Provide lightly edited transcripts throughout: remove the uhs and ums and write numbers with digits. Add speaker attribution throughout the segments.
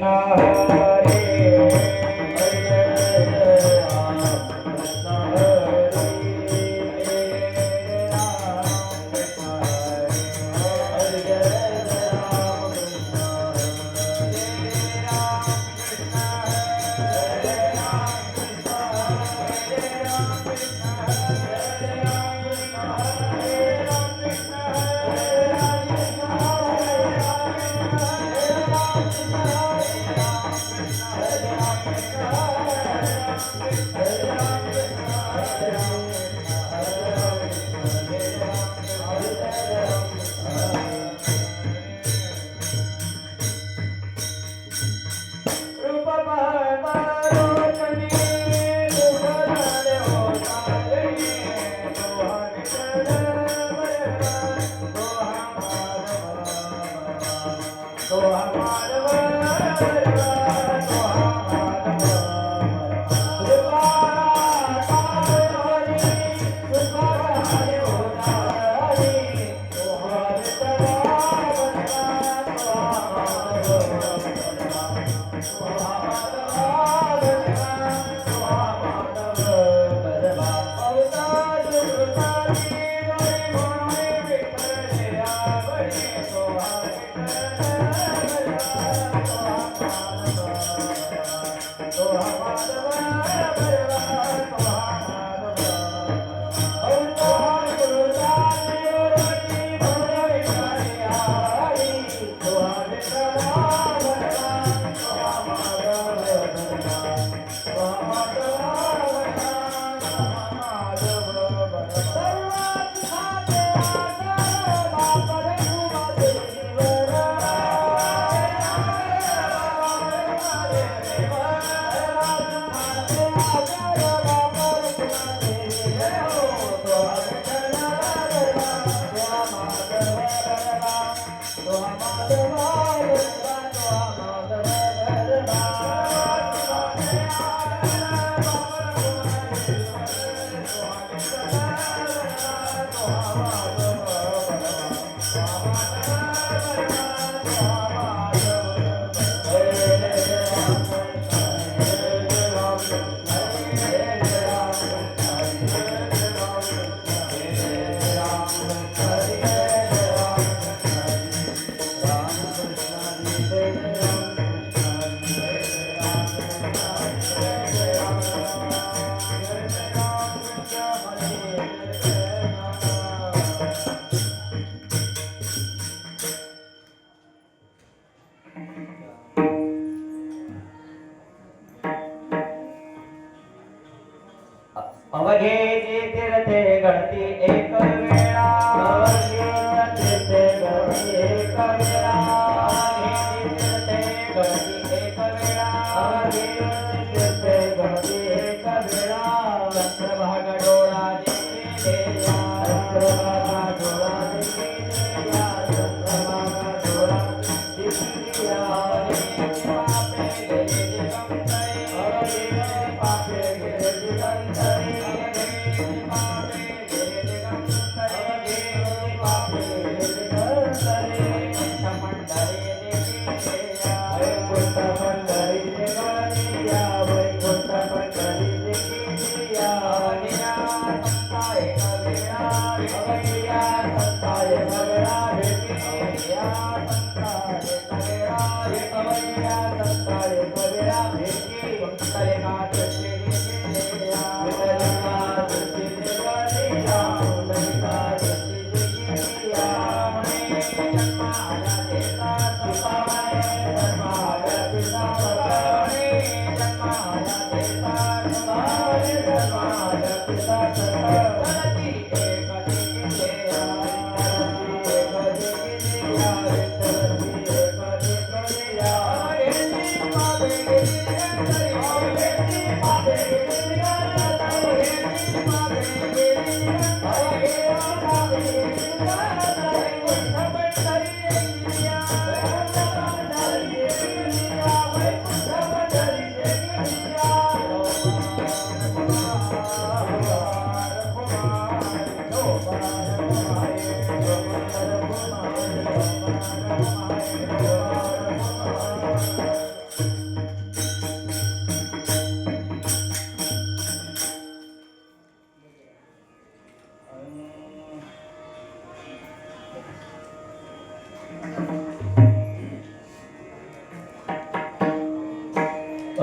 Speaker 1: Hare अवघे जे तीर्थे घडती एक वेळा अवघे तीर्थे घडती एक वेळा अवघे तीर्थे घडती एक वेळा अवघे तीर्थे घडती एक वेळा चंद्रभाग डोळा देखी देया चंद्रभाग डोळा देखी देया चंद्रभाग डोळा देखी देया पापे गेले दिगंतरी अवघे पापे गेले दिगंतरी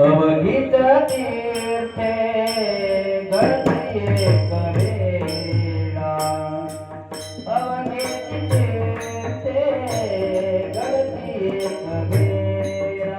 Speaker 1: अवघित तीर्थे घडती एक वेळा अवघित तीर्थे घडती एक वेळा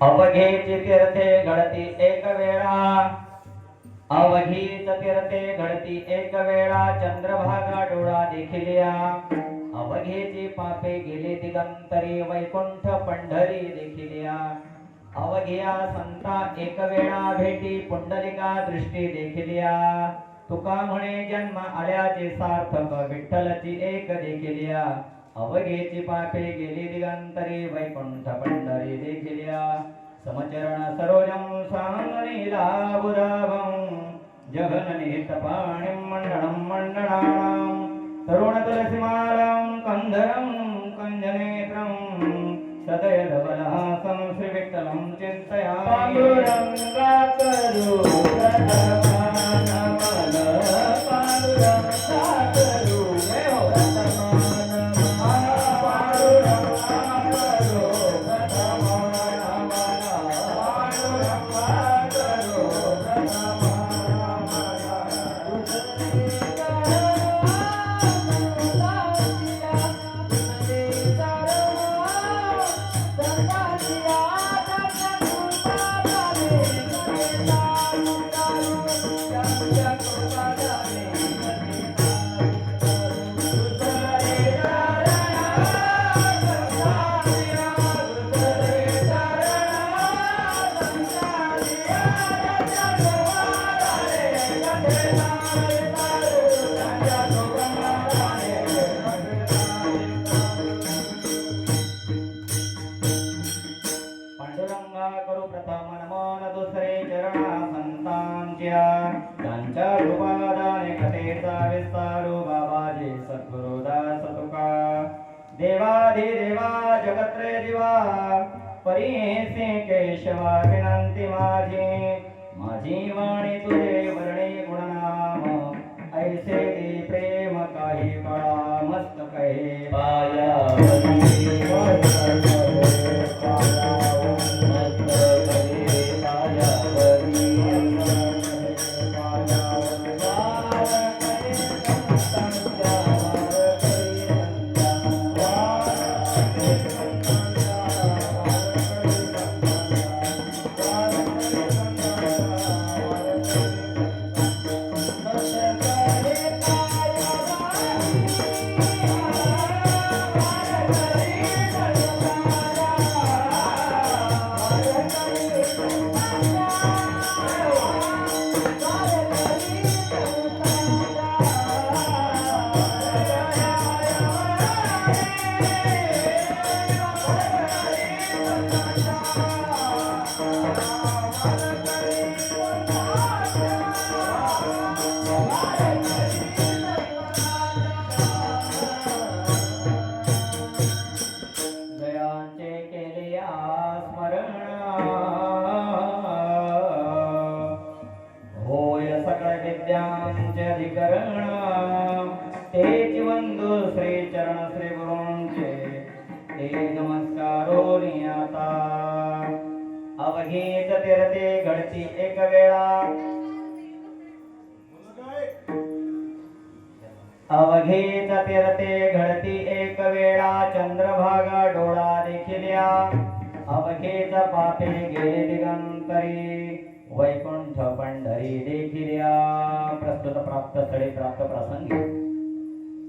Speaker 1: अवघीची तीर्थे घडती एक वेळा, अवघीच तीर्थे घडती एक वेळा, चंद्रभागा डोळा देखिल्या. अवघीची पापे गेली दिगंतरी, वैकुंठ पंढरी देखिल्या. अवघिया संता एक वेळा भेटी, पुंडलिका दृष्टी देखिल्या. तुका म्हणे जन्म आल्याचे सार्थक, विठ्ठलची एक देखिल्या. अवघेची पापे गेली दिगंतरी, वैकुंठ पंढरी देखिल्या. समचरण सरोजं सांगनीलाबुराभं, जगन्निहितपाणिं मण्डनं मण्डनानां. तरुणतुलसीमालं कंधरं कंजनेत्रं, सदयधवलहासं श्रीविठ्ठलं चिन्तयामि. पांडुरंगाकरू प्रथमान मन, पांडुरंगाकरू देवाधिदेवा जगत्रे दिवा, परीसे केशवा विनंती माझी. माझी वाणी तुझे वर्णे गुणनाम, ऐसे दे प्रेम काही कळा मस्तके पायावरी. अवघीच तीरते घडती एक वेळा अवघीच तीरते घडती एक वेळा चंद्रभागा डोळा देखिल्या अवघीच पापे गेले दिगंतरी वैकुंठ पंढरी देखिल्या प्रस्तुत प्राप्त स्थळी प्राप्त प्रसंगी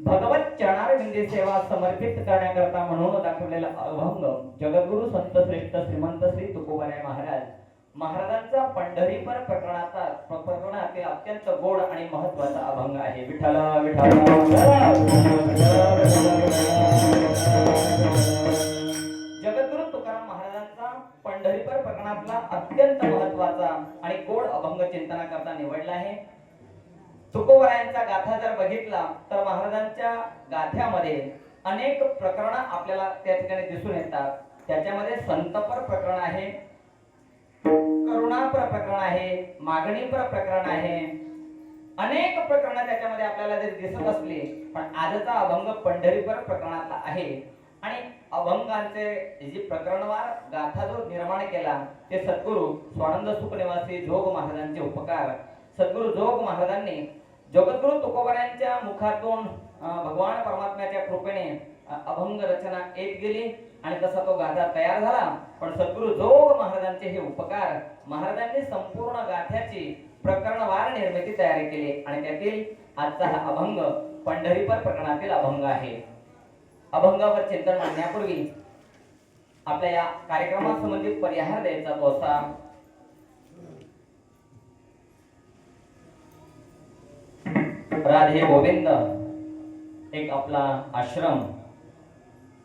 Speaker 1: भगवत चरणारविंदी सेवा समर्पित करण्याकरता म्हणून दाखवलेला अभंग जगद्गुरु संत श्रेष्ठ श्रीमंत श्री तुकोबाराय महाराजांचा पंढरीपर प्रकरणातील अत्यंत गोड आणि महत्वाचा अभंग आहे. विठ्ठल विठ्ठल जगद्गुरु तुकाराम महाराजांचा पंढरीपर प्रकरणातला अत्यंत महत्वाचा आणि गोड अभंग चिंतनाकरता निवडला आहे. तुकोबारायांचा गाथा जर बघितला तर महाराजांच्या गाथ्यामध्ये अनेक प्रकरण आपल्याला त्या ठिकाणी दिसून येतात. त्याच्यामध्ये संतपर प्रकरण आहे, करुणापर प्रकरण आहे, मागणीपर प्रकरण आहे, अनेक प्रकरण त्याच्यामध्ये आपल्याला जर दिसत असली पण आजचा अभंग पंढरीपर प्रकरणातला आहे. आणि अभंगांचे जी प्रकरणवार गाथा जो निर्माण केला ते सद्गुरु स्वानंद सुख निवासी जोग महाराजांचे उपकार. सद्गुरु जोग महाराजांनी जगद्गुरु तुकोबारायांच्या मुखातून भगवान परमात्म्याच्या कृपेने अभंग रचना येत गेली आणि तसा तो गाथा तयार झाला. पण सद्गुरु जोग महाराजांचे हे उपकार महाराजांनी संपूर्ण गाथ्याची प्रकरणवार निर्मिती तयार केली आणि त्यातील आजचा हा अभंग पंढरीपर प्रकरणातील अभंग आहे. अभंगावर चिंतन मांडण्यापूर्वी आपल्या या कार्यक्रमासंबंधित परिहार द्यायचा तो असा. राधे गोविंद एक आपला आश्रम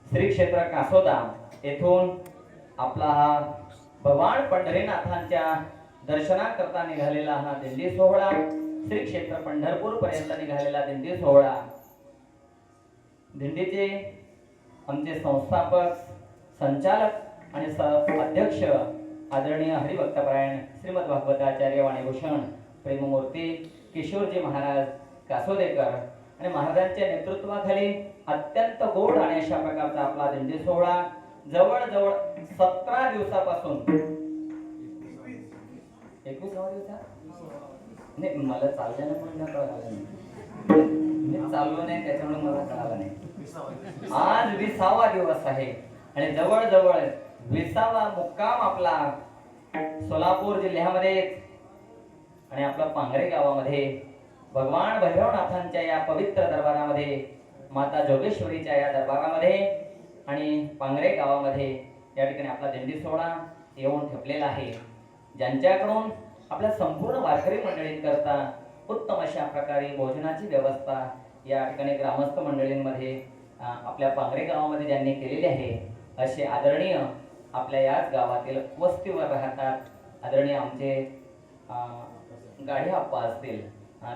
Speaker 1: श्री क्षेत्र कासोदा येथून आपला हा भगवान पंढरीनाथांच्या दर्शनाकरता निघालेला हा दिंडी सोहळा, श्री क्षेत्र पंढरपूर पर्यंत निघालेला दिंडी सोहळा. दिंडीचे आमचे संस्थापक, संचालक आणि अध्यक्ष आदरणीय हरिभक्तपरायण श्रीमद भागवताचार्य वाणीभूषण प्रेममूर्ती किशोरजी महाराज कासोदेकर आणि महाराजांच्या नेतृत्वाखाली अत्यंत गोड आणि अशा प्रकारचा आपला दिंडी सोहळा जवळजवळ 17 दिवसापासून 21 नाही मला चालल्यानं पण कळालं नाही, मी चाललो नाही त्याच्यामुळे मला कळालं नाही. आज 20वा दिवस आहे आणि जवळजवळ 20वा मुक्काम आपला सोलापूर जिल्ह्यामध्ये आणि आपला पांगरे गावामध्ये भगवान भैरवनाथांच्या या पवित्र दरबारामध्ये, माता जोगेश्वरीच्या या दरबारामध्ये आणि पांगरे गावामध्ये या ठिकाणी आपला दिंडी सोहळा येऊन ठेपलेला आहे. ज्यांच्याकडून आपल्या संपूर्ण वारकरी मंडळींकरता उत्तम अशा प्रकारे भोजनाची व्यवस्था या ठिकाणी ग्रामस्थ मंडळींमध्ये आपल्या पांगरे गावामध्ये ज्यांनी केलेली आहे असे आदरणीय आपल्या याच गावातील वस्तीवर राहतात आदरणीय आमचे गाढे आप्पा असतील,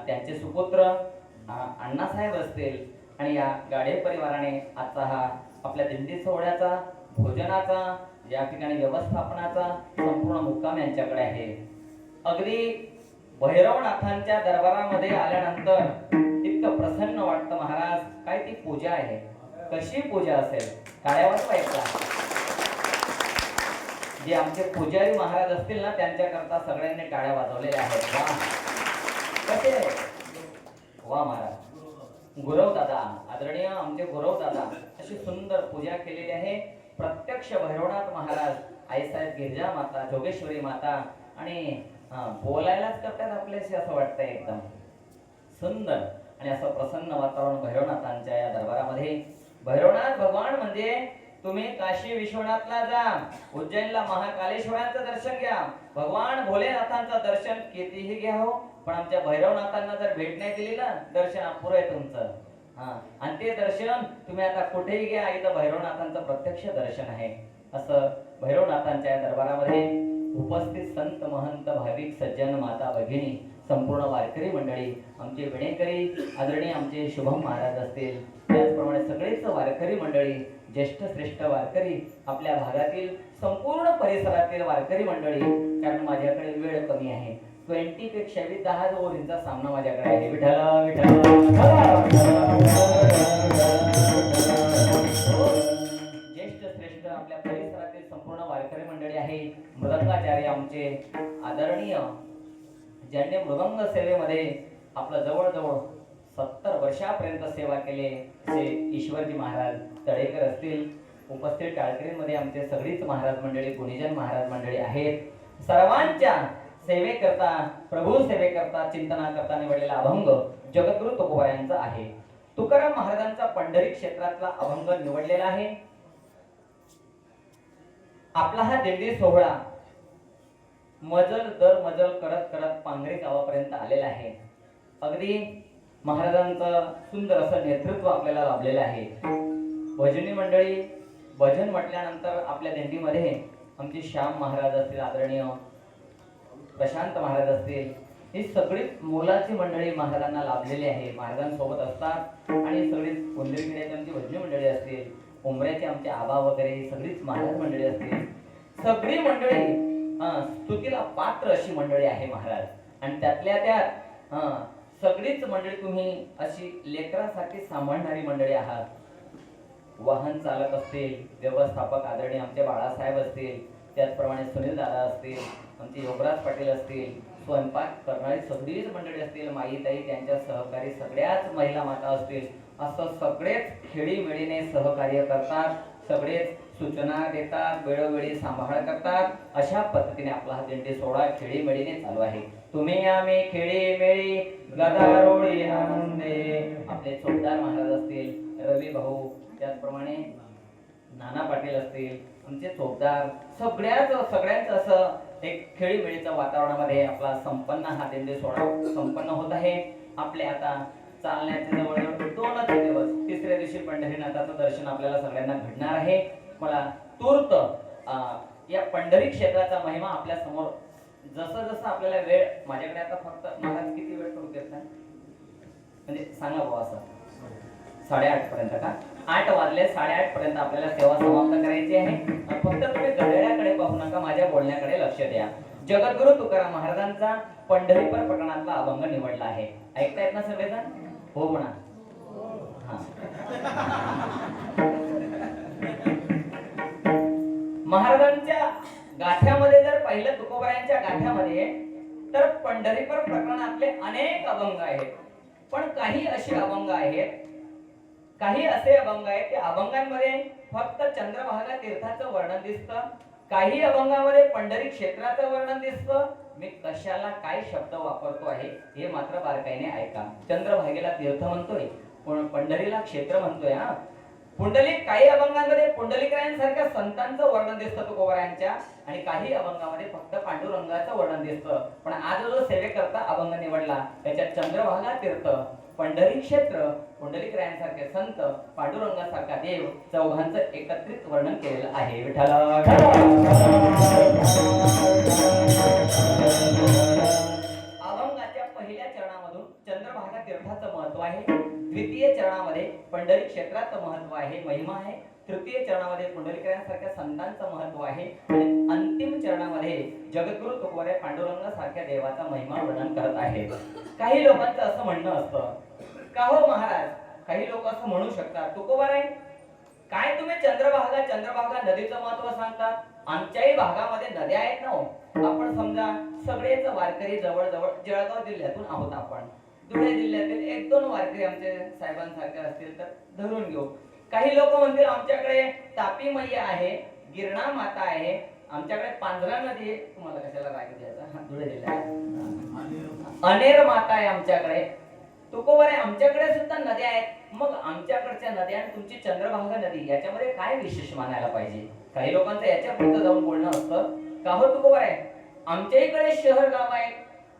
Speaker 1: त्यांचे सुपुत्र अण्णासाहेब असतील आणि या गाढे परिवाराने आजचा हा आपल्या दिंडी सोहळ्याचा भोजनाचा या ठिकाणी व्यवस्थापनाचा संपूर्ण मुक्काम यांच्याकडे आहे. अगदी भैरवनाथांच्या दरबारामध्ये आल्यानंतर इतकं प्रसन्न वाटतं महाराज. काय ती पूजा आहे, कशी पूजा असेल, टाळ्या वाजवायच्या. जे आमचे पुजारी महाराज असतील ना त्यांच्याकरता सगळ्यांनी टाळ्या वाजवलेल्या आहेत. वा कसे वा महाराज. गुरव दादा आदरणीय आमचे गुरव दादा अशी सुंदर पूजा केलेली आहे. प्रत्यक्ष भैरवनाथ महाराज, आईसाहेब गिरजा माता, जोगेश्वरी माता आणि बोलायलाच करतात आपल्याशी असं वाटतंय. एकदम सुंदर आणि असं प्रसन्न वातावरण भैरवनाथांच्या या दरबारामध्ये. भैरवनाथ भगवान म्हणजे तुम्ही काशी विश्वनाथला जा, उज्जैनला महाकालेश्वरांचं दर्शन घ्या, भगवान भोलेनाथांचं दर्शन कितीही घ्या हो, पण आमच्या भैरवनाथांना जर भेट नाही दिली ना दर्शन अपुरं आहे तुमचं. आणि ते दर्शन तुम्ही आता कुठेही घ्या, इथं भैरवनाथांचं प्रत्यक्ष दर्शन आहे. असं भैरवनाथांच्या दरबारामध्ये उपस्थित संत महंत भाविक सज्जन माता भगिनी संपूर्ण वारकरी मंडळी, आमचे विणेकरी आदरणीय आमचे शुभम महाराज असतील, त्याचप्रमाणे सगळेच वारकरी मंडळी, ज्येष्ठ श्रेष्ठ वारकरी, आपल्या भागातील संपूर्ण परिसरातील वारकरी मंडळी. कारण माझ्याकडे वेळ कमी आहे, 20 पेक्षा 10 ओव्हरींचा सामना माझ्याकडे आहे. विठ्ठल विठ्ठल. ज्येष्ठ श्रेष्ठ आपल्या परिसरातील संपूर्ण वारकरी मंडळी आहे, मृदंगाचार्य आमचे आदरणीय, ज्यांनी मृदंग सेवेमध्ये आपलं जवळजवळ 70 वर्षापर्यंत सेवा केले, असे ईश्वरजी महाराज तळेकर असतील. उपस्थित टाळकरीमध्ये आमचे सगळीच महाराज मंडळी, गुणीजन महाराज मंडळी आहेत. सर्वांच्या सेवेकरता, प्रभू सेवेकरता, चिंतनाकरता निवडलेला अभंग जगद्गुरु तुकोबारायांचा आहे. तुकाराम महाराजांचा पंढरी क्षेत्रातला अभंग निवडलेला आहे. आपला हा दिंडी सोहळा मजल दर मजल करत करत पांगरी गावापर्यंत आलेला आहे. अगदी महाराजांचं सुंदर असं नेतृत्व आपल्याला लाभलेलं आहे. भजनी मंडळी, भजन म्हटल्यानंतर आपल्या दिंडीमध्ये आमचे श्याम महाराज असतील, आदरणीय प्रशांत महाराज असतील, ही सगळी मोलाची मंडळी महाराजांना लाभलेली आहे, महाराजांसोबत असतात. आणि सगळीच गोंधळीकडे आमची भजनी मंडळी असतील, उमऱ्याचे आमचे आबा वगैरे सगळीच महाराज मंडळी असतील. सगळी मंडळी स्तुतीला पात्र अशी मंडळी आहे महाराज. आणि त्यातल्या त्यात सगळीच मंडळी तुम्ही अशी लेकरासाठी सांभाळणारी मंडळी आहात. वाहन चालक असतील, व्यवस्थापक आदरणीय आमचे बाळासाहेब असतील, त्याचप्रमाणे सुनील दादा असतील, आमचे योगराज पाटील असतील, स्वयंपाक करणारी सगळीच मंडळी असतील, माईताई त्यांच्या सहकारी सगळ्याच महिला माता असतील, असं सगळेच खेळीमेळीने सहकार्य करतात, सगळेच सूचना देतात, वेळोवेळी सांभाळ करतात. अशा पद्धतीने आपला हा दिंडी सोहळा खेळीमेळीने चालू आहे. तुम्ही आम्ही खेळीमेळी गदारोळी आनंदे. आपले चोपदार महाराज असतील, रवी भाऊ, त्याचप्रमाणे नाना पाटील असतील, आमचे चोपदार, सगळ्यांचं असं एक खेळीमेळीच्या वातावरणामध्ये आपला संपन्न हा दिंडी सोहळा संपन्न होत आहे. आपले आता चालण्याचे जवळ 2 दिवस, तिसऱ्या दिवशी पंढरीनाथाचं दर्शन आपल्याला सगळ्यांना घडणार आहे. मला तूर्त या पंढरी क्षेत्राचा महिमा आपल्या समोर जसं जसं आपल्याला वेळ, माझ्याकडे आता फक्त महाराज किती वेळ करू देत नाही म्हणजे सांगा भाऊ, असं 8:30 पर्यंत का? 8 वाजले, 8:30 पर्यंत आपल्याला सेवा समाप्त करायची आहे. फक्त तुम्ही घड्याळाकडे पाहू नका, माझ्या बोलण्याकडे लक्ष द्या. जगद्गुरु तुकाराम महाराजांचा पंढरीपर प्रकरणातला अभंग निवडला आहे. ऐकतायत ना सगळेजण? हो म्हणा. महाराजांच्या गाथ्यामध्ये जर पाहिलं, तुकोबारायांच्या गाथ्यामध्ये, तर पंढरीपर प्रकरणातले अनेक अभंग आहेत. पण काही असे अभंग आहेत, काही असे अभंग आहेत, त्या अभंगांमध्ये फक्त चंद्रभागा तीर्थाचं वर्णन दिसतं, काही अभंगामध्ये पंढरी क्षेत्राचं वर्णन दिसतं. मी कशाला काय शब्द वापरतो आहे हे मात्र बारकाईने ऐका. चंद्रभागेला तीर्थ म्हणतोय, पंढरीला क्षेत्र म्हणतोय. पुंडलिक, काही अभंगांमध्ये पुंडलिकरायांसारख्या संतांचं वर्णन दिसतं तुकोबारायांच्या, आणि काही अभंगामध्ये फक्त पांडुरंगाचं वर्णन दिसतं. पण आज जो सेवेकरता अभंग निवडला त्याच्यात चंद्रभागा तीर्थ, पंढरी क्षेत्र, पुंडलिकरायांसारखे संत, पांडुरंगासारखा देव, चौघांचं एकत्रित वर्णन केलेलं आहे. विठ्ठला अभंगाच्या पहिल्या चरणामधून चंद्रभागा तीर्थाचं महत्व आहे, द्वितीय चरणामध्ये पंढरी क्षेत्राचं महत्व आहे, महिमा आहे, तृतीय चरणामध्ये पुंडलिकरायांसारख्या संतांचं महत्व आहे, आणि अंतिम चरणामध्ये जगद्गुरु तुकोबाराय पांडुरंग सारख्या देवाचा महिमा वर्णन करत आहेत. काही लोकांचं असं म्हणणं असतं, का हो महाराज, काही लोक असं म्हणू शकतात, तुकोबाराय काय तुम्ही चंद्रभागा नदीचं महत्व सांगतात? आमच्याही भागामध्ये नद्या आहेत ना हो. आपण समजा सगळेच वारकरी जवळजवळ जळगाव जिल्ह्यातून आहोत आपण, धुळे जिल्ह्यातील 1-2 वारकरी आमचे साहेबांसारखे असतील तर धरून घेऊ. काही लोक म्हणतील आमच्याकडे तापी मैया आहे, गिरणा माता आहे, आमच्याकडे पांझरा नदी आहे. तुम्हाला कशाला राग द्यायचा? धुळे जिल्ह्यात अनेर माता आहे आमच्याकडे. तुकोबाराय आमच्याकडे सुद्धा नद्या आहेत. मग आमच्याकडच्या नद्या आणि तुमची चंद्रभागा नदी याच्यामध्ये काय विशेष मानायला पाहिजे? काही लोकांचं याच्या पुढचं जाऊन बोलणं असतं, का हो तुकोबाराय आमच्या इकडे शहर गाव आहेत,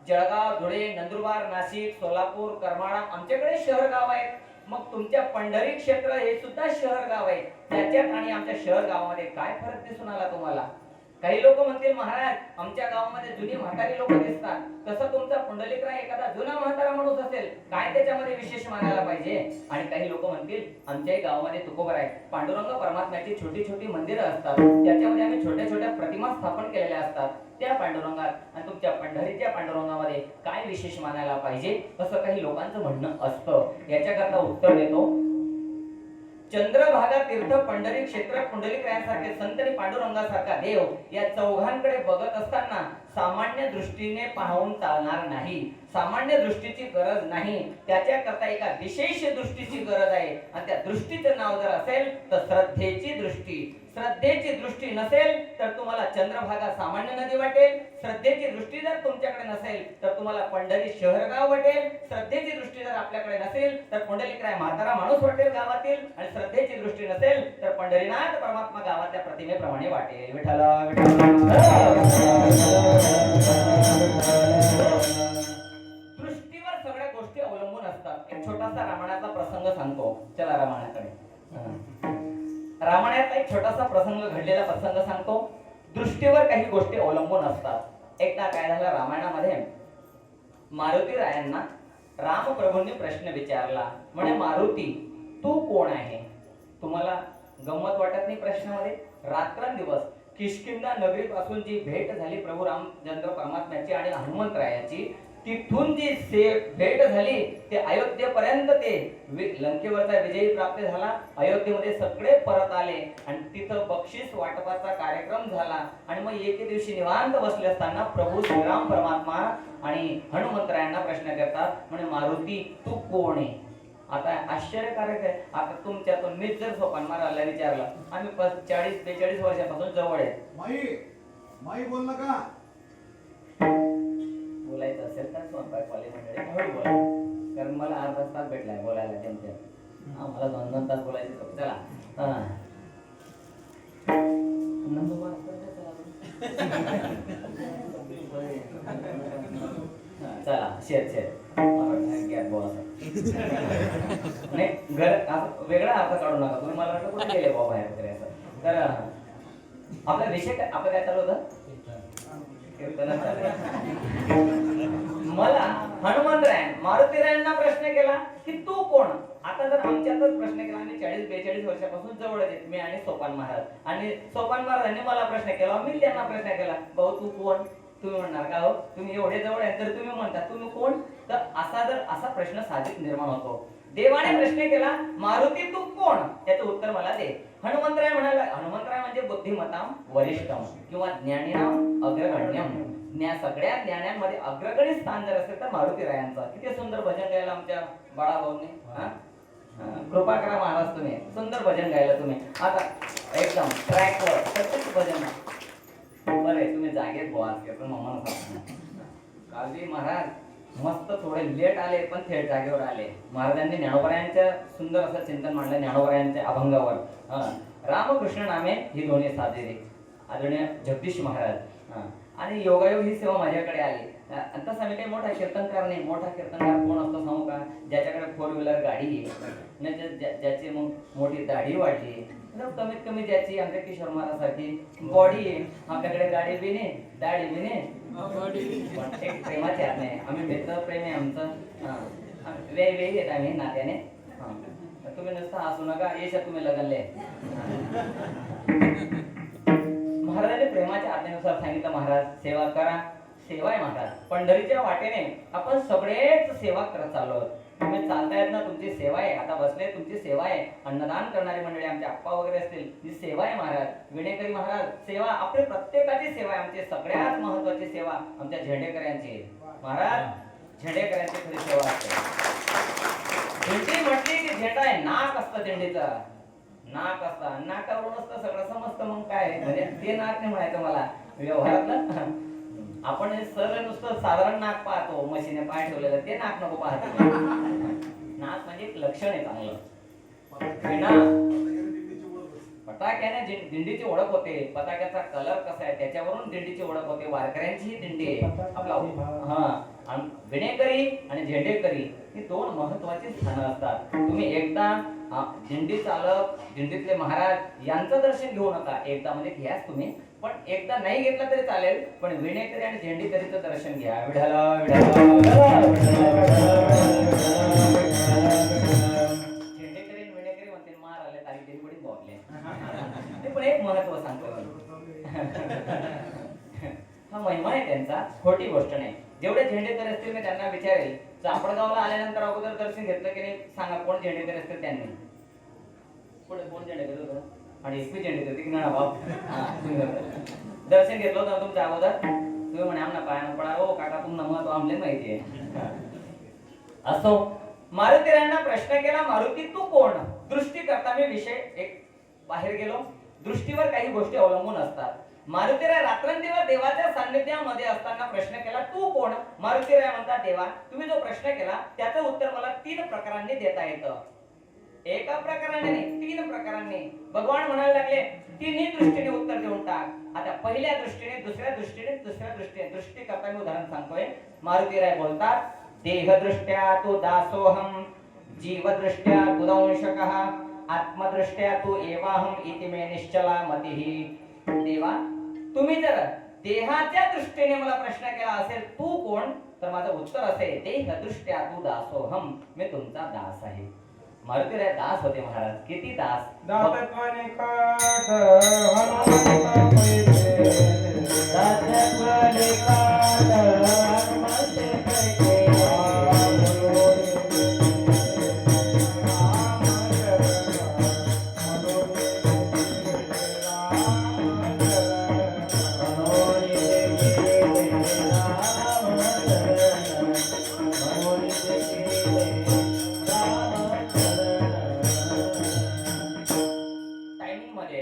Speaker 1: जळगाव, धुळे, नंदुरबार, नाशिक, सोलापूर, करमाळा, आमच्याकडे शहर गाव आहेत. मग तुमच्या पंढरी क्षेत्र हे सुद्धा शहर गाव आहे, त्याच्यात आणि आमच्या शहर गावामध्ये काय फरक दिसून आला तुम्हाला? काही लोक म्हणतील महाराज आमच्या गावामध्ये जुनी म्हातारी लोक दिसतात, तसं तुमचा पुंडलिकराय एखादा जुना म्हातारा माणूस असेल, काय त्याच्यामध्ये विशेष मानायला पाहिजे? आणि काही लोक म्हणतील आमच्याही गावामध्ये तुकोबाराय पांडुरंग परमात्म्याची छोटी छोटी मंदिरं असतात, त्याच्यामध्ये आम्ही छोट्या छोट्या प्रतिमा स्थापन केलेल्या असतात, त्या पांडुरंगात आणि तुमच्या पंढरीच्या पांडुरंगामध्ये काय विशेष मानायला पाहिजे, असं काही लोकांचं म्हणणं असतं. याच्याकरता उत्तर देतो, चंद्रभागा तीर्थ पंढरी क्षेत्र पुंडलिकरायांसारखे संत आणि पांडुरंगासारखा देव या चौघांकडे बघत असताना सामान्य दृष्टीने पाहून चालणार नाही. सामान्य दृष्टीची गरज नाही, त्याच्याकरता एका विशेष दृष्टीची गरज आहे. आणि त्या दृष्टीचं नाव जर असेल तर श्रद्धेची दृष्टी. श्रद्धेची दृष्टी नसेल तर तुम्हाला चंद्रभागा सामान्य नदी वाटेल. श्रद्धेची दृष्टी जर तुमच्याकडे नसेल तर तुम्हाला पंढरी शहरगाव वाटेल. श्रद्धेची दृष्टी जर आपल्याकडे नसेल तर पुंडलिकराय म्हातारा माणूस वाटेल गावातील. आणि श्रद्धेची दृष्टी नसेल तर पंढरीनाथ परमात्मा गावातल्या प्रतिमेप्रमाणे वाटेल. विठ्ठला दृष्टीवर सगळ्या गोष्टी अवलंबून असतात. एक छोटासा रामायणाचा प्रसंग सांगतो. चला रामायणाकडे. रामायणात एक छोटासा प्रसंग, घडलेला प्रसंग सांगतो. दृष्टीवर काही गोष्टी अवलंबून असतात. एकदा काय झालं, रामायणामध्ये मारुती रायांना रामप्रभूंनी प्रश्न विचारला. म्हणे मारुती तू कोण आहे? तुम्हाला गंमत वाटत नाही प्रश्नामध्ये? रात्रंदिवस किष्किंधा नगरीपासून जी भेट झाली प्रभू रामचंद्र परमात्म्याची आणि हनुमंतरायाची, तिथून जी भेट झाली ते अयोध्येपर्यंत, ते लंकेवरचा विजयी प्राप्त झाला. अयोध्येमध्ये सगळे परत आले आणि तिथं बक्षीस वाटपाचा कार्यक्रम झाला. आणि मग एके दिवशी निवांत बसले असताना प्रभू श्रीराम परमात्मा आणि हनुमंतरायांना प्रश्न करतात. म्हणजे मारुती तू कोण आहे? आता आश्चर्यकारक आहे. आता तुमच्यातून मीच जर सोपान मारायला विचारलं, आम्ही 40-42 वर्षापासून जवळ आहे,
Speaker 2: माई बोल नका.
Speaker 1: बोलायचं असेल तर स्वयंपाक वाले मंडळी हळू बोला, कारण मला अर्धा तास भेटलाय बोलायला त्यांच्या. मला 2-2 तास बोलायचं. चला चला शेर नाही घर वेगळा अर्थ काढू नका तुम्ही. मला वाटलं कुठे गेले बाबा बाहेर वगैरे असं. तर आपला विषय आपलं काय चालू होतं? मला हनुमंतराय मारुतीरायांना प्रश्न केला की तू कोण? आता जर आमच्यातच प्रश्न केला, आम्ही 40-42 वर्षापासून जवळच आहेत, मी आणि सोपान महाराज. आणि सोपान महाराजांनी मला प्रश्न केला, मी त्यांना प्रश्न केला, भाऊ तू कोण? तुम्ही म्हणणार का हो तुम्ही एवढे जवळ आहे तर तुम्ही म्हणता तुम्ही कोण? तर असा प्रश्न साहजिक निर्माण होतो. देवाने प्रश्न केला मारुती तू कोण? याचं उत्तर मला दे. हनुमंतराय म्हणाला, हनुमंतराय म्हणजे बुद्धिमताम वरिष्ठम किंवा ज्ञानीनाम अग्रगण्यम. सगळ्या ज्ञानांमध्ये अग्रगणी स्थान जर असेल तर मारुतीरायांचा. किती सुंदर भजन गायला आमच्या बाळाभाऊने. कृपा करा महाराज, तुम्ही सुंदर भजन गायला तुम्ही. आता एकदम ट्रॅकवर प्रत्येक भजन बरं. तुम्ही जागेत बोला पण मम्मा कालजी महाराज मस्त थोडे लेट आले पण थेट जागेवर आले. महाराजांनी ज्ञानोबरायांच्या सुंदर असं चिंतन मांडलं. ज्ञानोबरायांच्या अभंगावर रामकृष्ण नामे ही दोन्ही साधे आदरणीय जगदीश महाराज. आणि योगायोग ही सेवा माझ्याकडे आली. तसा मी काही मोठा कीर्तनकार नाही. मोठा कीर्तनकार कोण असतो सांगू का? ज्याच्याकडे 4 व्हीलर गाडी आहे, ज्याची मग मोठी दाढी वाढली, कमीत कमी ज्याची आमच्या किशोर महाराजांसारखी बॉडी आहे. आपल्याकडे गाडी बी नाही, दाढी बी नाही, पण एक प्रेमाचे हात नाही. आम्ही मित्र प्रेम आहे आमचं. वेगवेगळे आहेत आम्ही नात्याने. तुम्ही नुसतं हसू नका, येशा तुम्ही लगनले. महाराजांनी प्रेमाच्या आज्ञेनुसार सांगितलं, महाराज सेवा करा. सेवा आहे महाराज. पंढरीच्या वाटेने आपण सगळेच सेवा करत चाललो. तुम्ही चालतायत ना, तुमची सेवा आहे. आता बसले, तुमची सेवा आहे. अन्नदान करणारी मंडळी आमचे आप्पा वगैरे असतील, ही सेवा आहे महाराज. विणेकरी महाराज सेवा, आपली प्रत्येकाची सेवा आहे. आमची सगळ्यात महत्वाची सेवा आमच्या झेंडेकरांची आहे. महाराज झेंडेकरांची खरी सेवा असते. दिंडी म्हटली की झेंडा आहे, नाक असतं दिंडीचं. नाक असतं, नाकावरून असतं सगळं समजतं. मग काय म्हणजे ते नाक नाही म्हणायचं मला व्यवहारातलं. आपण सरळ नुसतं साधारण नाक पाहतो, मशीने पाय ठेवलेलं, ते नाक नको पाहतो. नाक म्हणजे एक लक्षण आहे चांगलं. फटाक्याने दिंडीची ओळख होते. फटाक्याचा कलर कसा आहे त्याच्यावरून दिंडीची ओळख होते. वारकऱ्यांची ही दिंडी आहे आपला. विणेकरी आणि झेंडेकरी ही 2 महत्वाची स्थानं असतात. तुम्ही एकदा दिंडी चालक, दिंडीतले महाराज यांचं दर्शन घेऊ नका. एकदा म्हणजे घ्याच तुम्ही, पण एकदा नाही घेतलं तरी चालेल, पण विणेकरी आणि झेंडेकरीचं दर्शन घ्या. विठाला झेंडेकरी आणि विणेकरी म्हणते मार आले तारीख दिली पडी बोलले. ते पण एक महत्व सांगतो. हा महिमा आहे त्यांचा, खोटी गोष्ट नाही. जेवढे झेंडेकरी असतील मी त्यांना विचारेल, चापडगावला आल्यानंतर अगोदर दर्शन घेतलं की नाही सांगा, कोण झेंडेकरी असतील त्यांनी? पुढे 2 झेंडे घेतो होतो आणि 21 झेंडे घेतो की ना बाप. हा तुम्ही बरोबर. दर्शन घेतलं होतं तुमच्या अगोदर. तुम्ही म्हणे आमना पायानं पडा. हो काका तुम्हाला महत्व आमले माहिती आहे. असो मारुतीरायांना प्रश्न केला, मारुती तू कोण? दृष्टी करता मी विषय एक बाहेर गेलो. दृष्टीवर काही गोष्टी अवलंबून असतात. मारुतीराय रात्रंदिवस देवाच्या सान्निध्यामध्ये असताना प्रश्न केला, तू कोण? मारुतीराय म्हणतात, देवा तुम्ही जो प्रश्न केला त्याचं उत्तर मला 3 प्रकारांनी देता येतं. एका प्रकाराने नाही, 3 प्रकारांनी. भगवान म्हणायला लागले, 3ही दृष्टीने उत्तर देऊन टाक. आता पहिल्या दृष्टीने, दुसऱ्या दृष्टीने, तिसऱ्या दृष्टीने. दृष्टी करता मी उदाहरण सांगतोय. मारुतीराय बोलतात, देहदृष्ट्या तू दासोहम, जीवदृष्ट्या तू दंशकः, आत्मदृष्ट्या तू एवाहम इति मे निश्चला मतिहि. देवा तुम्ही जर देहाच्या दृष्टीने मला प्रश्न केला असेल, तू कोण? तर माझं उत्तर असेल, देहदृष्ट्या तू दासोहम, मी तुमचा दास आहे. मारुतीराय दास होते महाराज. किती दास?
Speaker 3: दासत्वाने काट हनुमंत पैसे, दासत्वाने काट हनुमंत पैसे,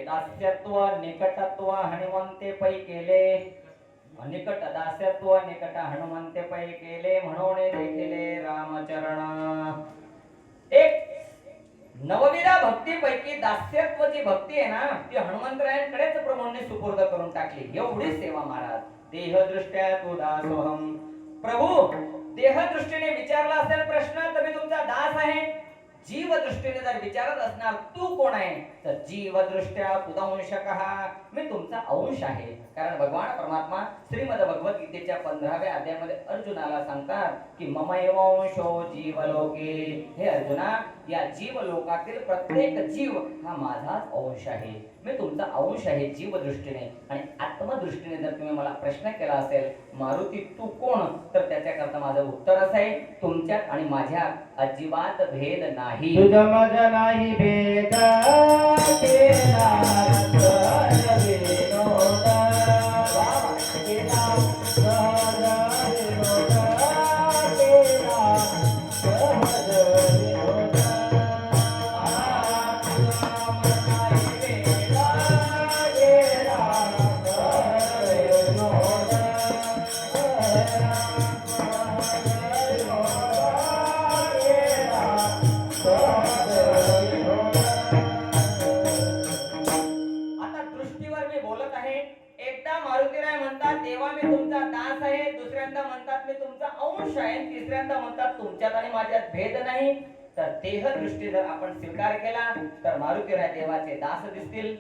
Speaker 1: दास्यत्व निकटत्व हनुमंते पै केले. निकट दास्यत्व निकट हनुमंते पै केले, म्हणून देखिले रामचरण. एक नवविधा भक्तीपैकी दास्यत्वची भक्ती आहे ना, ती हनुमंतरायांकडेच प्रभूंनी सुपूर्द करून टाकली. एवढी सेवा महाराज. देहदृष्ट्या तू दासोहम. प्रभू देहदृष्टीने विचारला असेल प्रश्न तर मी तुमचा दास आहे. जीव दृष्टीने जर विचारत असणार तू कोण आहे, तर जीव दृष्ट्या तुदंशकः, मी तुमचा अंश आहे. कारण भगवान परमात्मा श्रीमद भगवत गीतेच्या 15व्या अध्यायामध्ये अर्जुनाला सांगतात की ममैव अंशो जीवलोके. हे अर्जुना, या जीव लोकातील प्रत्येक जीव हा माझाच अंश आहे. मी तुमचा अंश आहे जीव दृष्टीने. आणि आत्मदृष्टीने जर तुम्ही मला प्रश्न केला असेल, मारुती तू कोण? तर त्याच्याकरता माझं उत्तर असं आहे, तुमच्यात आणि माझ्यात अजिबात भेद नाही.
Speaker 3: तुझ माझा नाही भेद केला सहज विनोद, केला सहज विनोद, केला सहज विनोद.
Speaker 1: तिसऱ्यांदा म्हणतात तुमच्यात आणि माझ्यात भेद नाही. तर देह दृष्टी जर आपण स्वीकार केला तर मारुतीराय देवाचे दास दिसतील.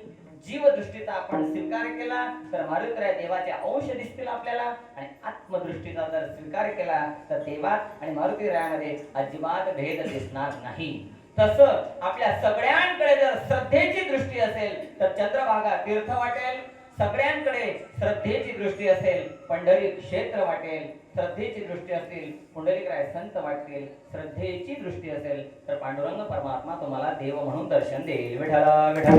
Speaker 1: जीव दृष्टीचा आपण स्वीकार केला तर मारुतीराय देवाचे अंश दिसतील आपल्याला. आणि आत्मदृष्टीचा जर स्वीकार केला तर देवात आणि मारुतीरायामध्ये अजिबात भेद दिसणार नाही. तसं आपल्या सगळ्यांकडे जर श्रद्धेची दृष्टी असेल तर चंद्रभागा तीर्थ वाटेल. सगळ्यांकडे श्रद्धेची दृष्टी असेल पंढरी क्षेत्र वाटेल. श्रद्धेची दृष्टी असतील पुंडलिकराय संत वाटतील. श्रद्धेची दृष्टी असेल तर पांडुरंग परमात्मा तुम्हाला देव म्हणून दर्शन देईल. विठला विठला.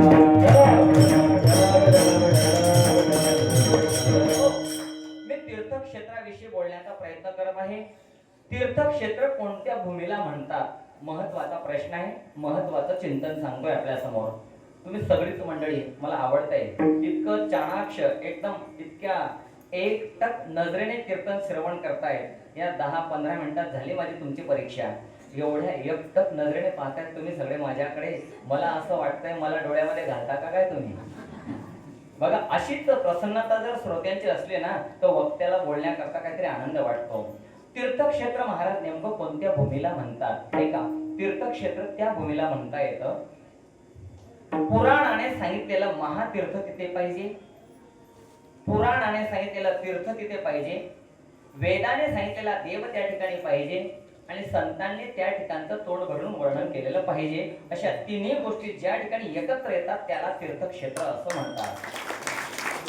Speaker 1: मी तीर्थक्षेत्राविषयी बोलण्याचा प्रयत्न करत आहे. तीर्थक्षेत्र कोणत्या भूमीला म्हणतात? महत्वाचा प्रश्न आहे. महत्वाचं चिंतन सांगतोय आपल्या समोर. तुम्ही सगळीच मंडळी मला आवडतंय. इतकं चाणाक्ष एकदम इतक्या एकटक नजरेने कीर्तन श्रवण करतायत. या 10-15 मिनिटात झाली माझी तुमची परीक्षा. एवढ्या एकटक नजरेने पाहतायत तुम्ही सगळे माझ्याकडे. मला असं वाटतंय मला डोळ्यामध्ये घालता का काय तुम्ही? बघा अशीच प्रसन्नता जर श्रोत्यांची असली ना तर वक्त्याला बोलण्याकरता काहीतरी आनंद वाटतो. तीर्थक्षेत्र महाराज नेमकं कोणत्या भूमीला म्हणतात? ऐका, तीर्थक्षेत्र त्या भूमीला म्हणता येतं पुराणाने सांगितलेलं महातीर्थ तिथे पाहिजे. पुराणाने सांगितलेलं तीर्थ तिथे पाहिजे. वेदाने सांगितलेला देव त्या ठिकाणी पाहिजे. आणि संतांनी त्या ठिकाणचं तोंड भरून वर्णन केलेलं पाहिजे. अशा तिन्ही गोष्टी ज्या ठिकाणी एकत्र येतात त्याला तीर्थक्षेत्र असं म्हणतात.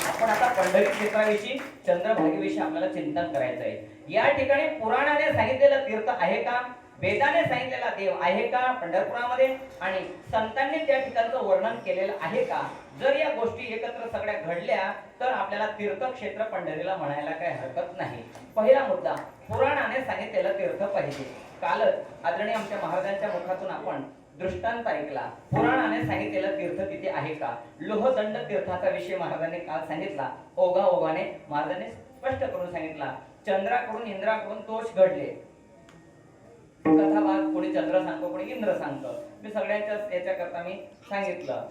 Speaker 1: आपण आता पंढरी क्षेत्राविषयी चंद्रभागेविषयी आपल्याला चिंतन करायचं आहे. या ठिकाणी पुराणाने सांगितलेलं तीर्थ आहे का? वेदाने सांगितलेला देव आहे का पंढरपुरामध्ये आणि संतांनी त्या ठिकाणचं वर्णन केलेलं आहे का? जर या गोष्टी एकत्र सगळ्या घडल्या तर आपल्याला तीर्थक्षेत्र पंढरीला म्हणायला काही हरकत नाही. पहिला मुद्दा, पुराणाने सांगितलेलं तीर्थ पाहिजे. कालच आदरणीय आमच्या महाराजांच्या मुखातून आपण दृष्टांत ऐकला. पुराणाने सांगितलेलं तीर्थ तिथे आहे का? लोहदंड तीर्थाचा विषय महाराजांनी काल सांगितला. ओघाने महाराजांनी स्पष्ट करून सांगितला. चंद्राकडून इंद्राकडून दोष घडले. कथा भाग कोणी चंद्र सांगतो, कोणी इंद्र सांगतो. मी सगळ्यांच्या याच्याकरता मी सांगितलं.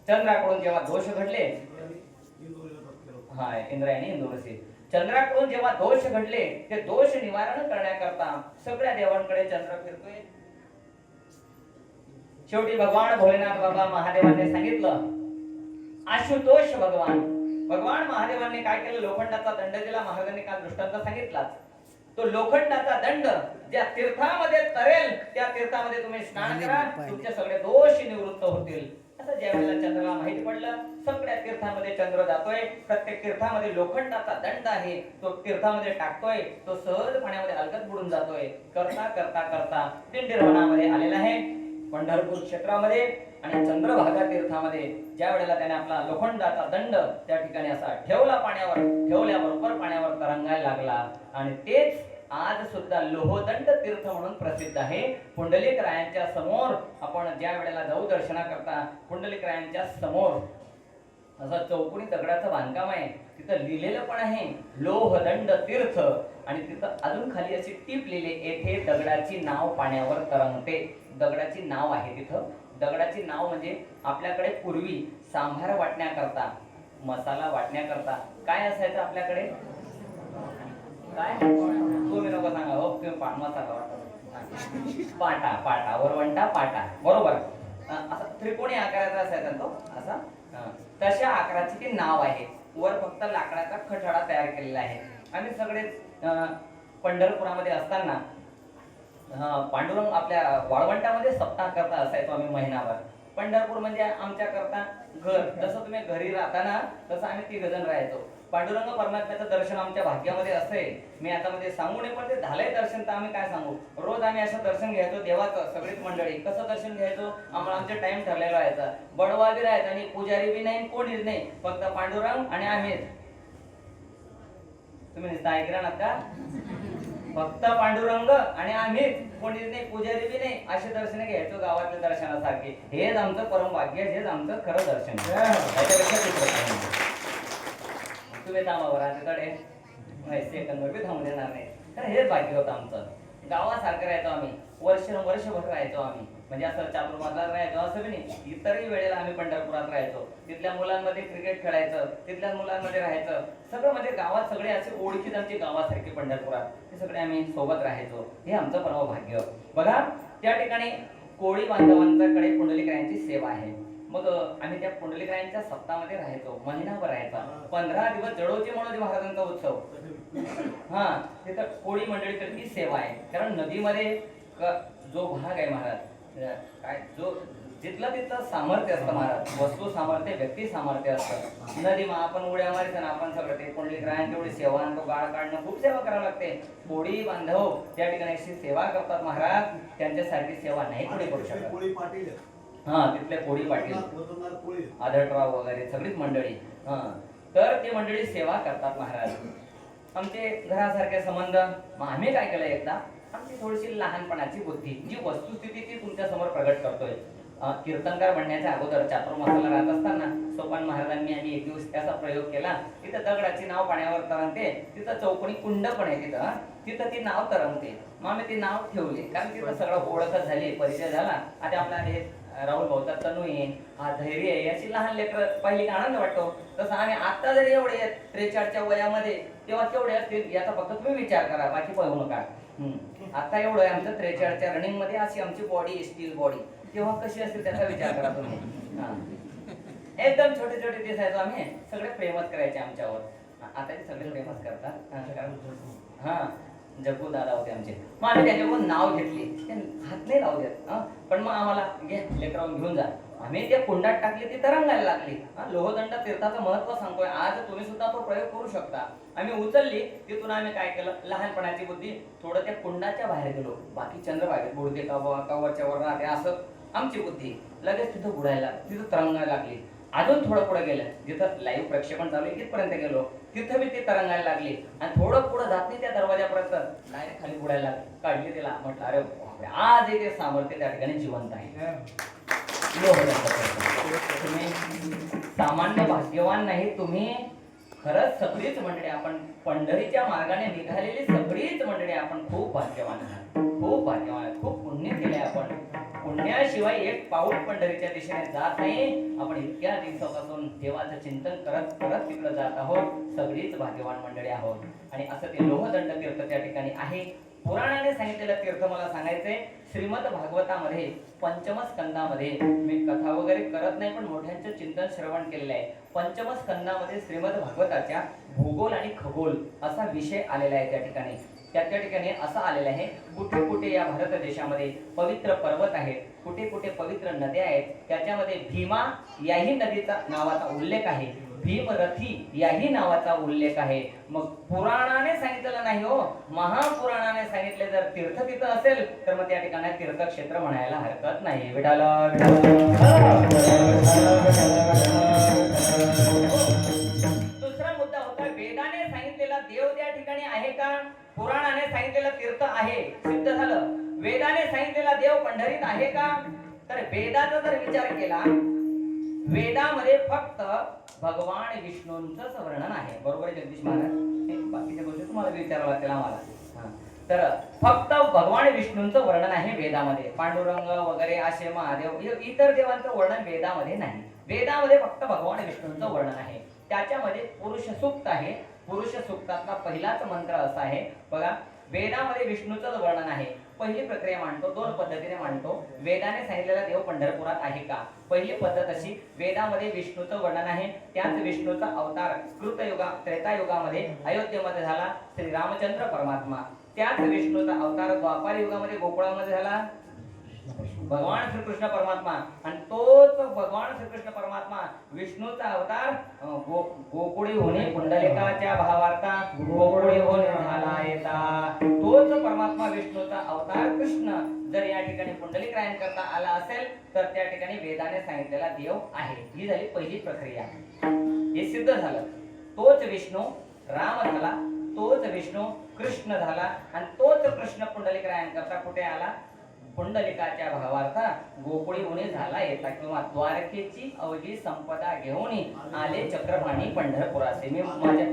Speaker 1: चंद्राकडून जेव्हा दोष घडले, हा इंद्रायणी इंदोरसी, चंद्राकडून जेव्हा दोष घडले ते दोष निवारण करण्याकरता सगळ्या देवांकडे चंद्र फिरतोय. शेवटी भगवान भोलेनाथ बाबा महादेवांनी सांगितलं, आशुतोष भगवान महादेवांनी काय केलं? लोखंडाचा दंड दिला. महाराजांनी काल दृष्टांत सांगितलाच. तो लोखंडाचा दंड ज्या तीर्थामध्ये तरेल त्या तीर्थामध्ये तुम्ही स्नान करा, तुमचे सगळे दोष निवृत्त होतील. असं ज्या वेळेला चंद्राला माहिती पडलं, सगळ्या तीर्थामध्ये चंद्र जातोय, प्रत्येक तीर्थामध्ये लोखंडाचा दंड आहे, तो तीर्थामध्ये टाकतोय, तो सहज पाण्यामध्ये अलगद बुडून जातोय. करता करता करता दिंडीरवनामध्ये आलेला आहे पंढरपूर क्षेत्रामध्ये. आणि चंद्रभागा तीर्थामध्ये ज्या वेळेला त्याने आपला लोखंडाचा दंड त्या ठिकाणी असा ठेवला, पाण्यावर ठेवल्याबरोबर पाण्यावर तरंगायला लागला. आणि तेच आज सुद्धा लोहदंड तीर्थ म्हणून प्रसिद्ध आहे. पुंडलिक रायांच्या समोर आपण ज्या वेळेला जाऊ दर्शनाकरता, पुंडलिक रायांच्या समोर असं चौकोनी दगडाचं बांधकाम आहे. तिथं लिहिलेलं पण आहे लोहदंड तीर्थ. आणि तिथं अजून खाली अशी टीप लिहिली, येथे दगडाची नाव पाण्यावर तरंगते. दगडाची नाव आहे तिथं. दगडाची नाव म्हणजे आपल्याकडे पूर्वी सांभार वाटण्याकरता, मसाला वाटण्याकरता काय असायचं आपल्याकडे? काय तुम्ही नको सांगा हो, तुम्ही मसाला वाटत. पाटा वरवंटा पाटा, बरोबर. असा त्रिकोणी आकाराचा असायचा तो असा. तशा आकाराची ती नाव आहे. वर फक्त लाकडाचा खटाडा तयार केलेला आहे. आम्ही सगळे पंढरपुरामध्ये असताना पांडुरंग आपल्या वाळवंटामध्ये सप्ताह करता असायचो आम्ही महिनाभर. पंढरपूर म्हणजे आमच्या करता घर. जसं तुम्ही घरी राहता ना तसं आम्ही 3 जण राहायचो. पांडुरंग परमात्म्याचं दर्शन आमच्या भाग्यामध्ये असते. मी आता मध्ये सांगू नये पण ते झालंय दर्शन तर आम्ही काय सांगू. रोज आम्ही असं दर्शन घ्यायचो देवाचं, सगळीच मंडळी. कसं दर्शन घ्यायचो? आम्हाला आमचे टाइम ठरलेला व्हायचा. बडवा बी राहायचा आणि पुजारी बी नाही, कोणीच नाही, फक्त पांडुरंग आणि आम्हीच. तुम्ही नुसतं ऐकला ना का? फक्त पांडुरंग आणि आम्हीच, कोणीच नाही, पुजारी बी नाही. असे दर्शन घ्यायचो गावातल्या दर्शनासारखे. हेच आमचं परम भाग्य, हेच आमचं खरं दर्शन. तुम्ही थांबावर तिकडे सेकंदवर बी थांबू देणार नाही. तर हेच भाग्य होतं आमचं. गावासारखं राहायचो आम्ही, वर्षभर राहायचो आम्ही. म्हणजे असं चातुर्मासाला राहायचो असं बी नाही. इतरही वेळेला आम्ही पंढरपुरात राहायचो. तिथल्या मुलांमध्ये क्रिकेट खेळायचं, तिथल्या मुलांमध्ये राहायचं. सगळं म्हणजे गावात सगळे असे ओळखीत आमची गावासारखी पंढरपुरात हे सगळे आम्ही सोबत राहायचो. हे आमचं परम भाग्य. बघा त्या ठिकाणी कोळी बांधवांच्याकडे पुंडलिकरायांची सेवा आहे. मग आम्ही त्या पुंडलिकरायांच्या सप्ताहामध्ये राहायचो. महिनाभर राहायचा. 15 दिवस जळोजी मनोजी महाराजांचा उत्सव. तिथं कोळी मंडळीकडची सेवा आहे. कारण नदीमध्ये जो भाग आहे महाराज, काय जो जिथलं तिथलं सामर्थ्य असतं महाराज. वस्तू सामर्थ्य, व्यक्ती सामर्थ्य असतं. नदीमा आपण उड्या मारायचं ना, आपण सगळं ते पुंडलिकरायांची एवढी सेवा, तो गाळ काढणं, खूप सेवा करावी लागते. कोळी बांधव त्या ठिकाणी अशी सेवा करतात महाराज. त्यांच्यासारखी सेवा नाही कोणी करू शकत. तिथले कोळी पाटील, आदळराव वगैरे सगळीच मंडळी. तर ती मंडळी सेवा करतात महाराज. आमचे घरासारखे संबंध. मग आम्ही काय केलं, एकदा आमची थोडीशी लहानपणाची बुद्धी, जी वस्तुस्थिती ती तुमच्या समोर प्रगट करतोय. कीर्तनकार बनण्याच्या अगोदर चातुर्मासाला राहत असताना सोपान महाराजांनी आम्ही एक दिवस त्याचा प्रयोग केला. तिथं दगडाची नाव पाण्यावर तरंगते, तिथं चौकोनी कुंड पण आहे तिथं ती नाव तरंगते. मग आम्ही ती नाव ठेवली, कारण तिथं सगळं ओळखत झाली, परिचय झाला. आता आपला हे राहुल भाऊचा तनू आहे, हा धैर्य आहे, याची लहान लेकर पहिली आनंद वाटतो. तसं आम्ही आता जरी एवढे 43च्या वयामध्ये, तेव्हा केवढे असतील याचा फक्त तुम्ही विचार करा, बाकी पाहू नका. आता एवढं आहे आमचं 43च्या रनिंग मध्ये, अशी आमची बॉडी, स्टील बॉडी. तेव्हा कशी असते त्याचा विचार करा तुम्ही. एकदम छोटे छोटे दिसायचो आम्ही. सगळे प्रेमच करायचे आमच्यावर. आता सगळे प्रेमच करतात. जग्गू दादा होते आमचे. मग आम्ही त्याच्याकडून नाव घेतली. हात नाही लावू देत, पण मग आम्हाला घे लेकरावून घेऊन जा. आम्ही त्या कुंडात टाकली ती तरंगायला लागली. लोहदंड तीर्थाचं महत्व सांगतोय. आज तुम्ही सुद्धा तो प्रयोग करू शकता. आम्ही उचलली तिथून आम्ही काय केलं, लहानपणाची बुद्धी थोडं त्या कुंडाच्या बाहेर गेलो. बाकी चंद्रभागेत बुडते का वरच्या वर राहते असं आमची बुद्धी लगेच तिथं बुडायला, तिथं तरंगायला लागली. अजून थोडं पुढे गेलं, जिथं लाईव्ह प्रक्षेपण चालू आहे तिथपर्यंत गेलो, तिथं मी ती तरंगायला लागली. आणि थोडं पुढे जात नाही त्या दरवाजापर्यंत डायरेक्ट खाली बुडायला लागली. काढली तिला, म्हटलं अरे बापरे, आज ते सामर्थ्य त्या ठिकाणी जिवंत आहे. तुम्ही सामान्य भाग्यवान नाही, तुम्ही खरंच सगळीच मंडळी, आपण पंढरीच्या मार्गाने निघालेली सगळीच मंडळी आपण खूप भाग्यवान आहात, खूप भाग्यवान आहात, खूप पुण्य केले आपण. पुण्याशिवाय एक पाऊल पंढरीच्या दिशेने जात नाही. आपण इतक्या दिवसापासून देवाचं चिंतन करत करत तिकडे जात आहोत. सगळीच भाग्यवान मंडळी आहोत. आणि असं ते लोहदंड तीर्थ त्या ठिकाणी आहे. पुराणाने सांगितलेलं तीर्थ मला सांगायचंय. श्रीमद भागवतामध्ये पंचम स्कंदामध्ये, मी कथा वगैरे करत नाही पण मोठ्यांचं चिंतन श्रवण केलेलं आहे. पंचम स्कंदामध्ये श्रीमद भागवताच्या भूगोल आणि खगोल असा विषय आलेला आहे. त्या ठिकाणी असं आलेलं आहे, कुठे कुठे या भारत देशामध्ये पवित्र पर्वत आहेत, कुठे कुठे पवित्र नद्या आहेत. त्याच्यामध्ये भीमा याही नदीचा नावाचा उल्लेख आहे, भीमरथी याही नावाचा उल्लेख आहे. मग पुराणाने सांगितलेलं नाही हो, महापुराणाने सांगितले. जर तीर्थ तिथं असेल तर मग त्या ठिकाणी तीर्थक्षेत्र म्हणायला हरकत नाही. विठाल दुसरा मुद्दा होता, वेदाने सांगितलेला देव त्या ठिकाणी आहे का? पुराणाने सांगितलेलं तीर्थ आहे, सिद्ध झालं. वेदाने सांगितलेला देव पंढरीत आहे का? तर वेदाचा जर विचार केला, वेदामध्ये फक्त भगवान विष्णूंचंच वर्णन आहे. बरोबर आहे जगदीश महाराज? बाकीच्या गोष्टी तुम्हाला विचारावं लागतील आम्हाला. तर फक्त भगवान विष्णूंचं वर्णन आहे वेदामध्ये. पांडुरंग वगैरे असे महादेव इतर देवांचं वर्णन वेदामध्ये नाही. वेदामध्ये फक्त भगवान विष्णूंचं वर्णन आहे. त्याच्यामध्ये पुरुष सूक्त आहे. पुरुष सूक्तातला पहिलाच मंत्र असा आहे बघा, वेदामध्ये विष्णूचं वर्णन आहे. पहिली प्रक्रिया मांडतो, दोन पद्धतीने मांडतो. वेदाने सांगितलेला देव पंढरपुरात आहे का? पहिली पद्धत अशी, वेदामध्ये विष्णूचं वर्णन आहे. त्याच विष्णूचा अवतार कृतयुगा त्रेतायुगामध्ये अयोध्येमध्ये झाला श्री रामचंद्र परमात्मा. त्याच विष्णूचा अवतार द्वापार युगामध्ये गोकुळामध्ये झाला भगवान श्रीकृष्ण परमात्मा. आणि तोच भगवान श्रीकृष्ण परमात्मा विष्णूचा अवतार गोकुळी होणे पुंडलिकाच्या भावार्था गोकुळी होणे झाला येता. तोच परमात्मा विष्णूचा अवतार कृष्ण जर या ठिकाणी पुंडलिक रायन करता आला असेल तर त्या ठिकाणी वेदाने सांगितलेला देव आहे. ही झाली पहिली प्रक्रिया. हे सिद्ध झालं. तोच विष्णू राम झाला, तोच विष्णू कृष्ण झाला आणि तोच कृष्ण पुंडलिक रायन करता कुठे आला? पुंडलिकाच्या भावार्था गोकुळी होणे झाला येता. किंवा द्वारकेची अवघी संपदा घेऊन आले चक्रपाणी पंढरपुरासे. मी माझ्या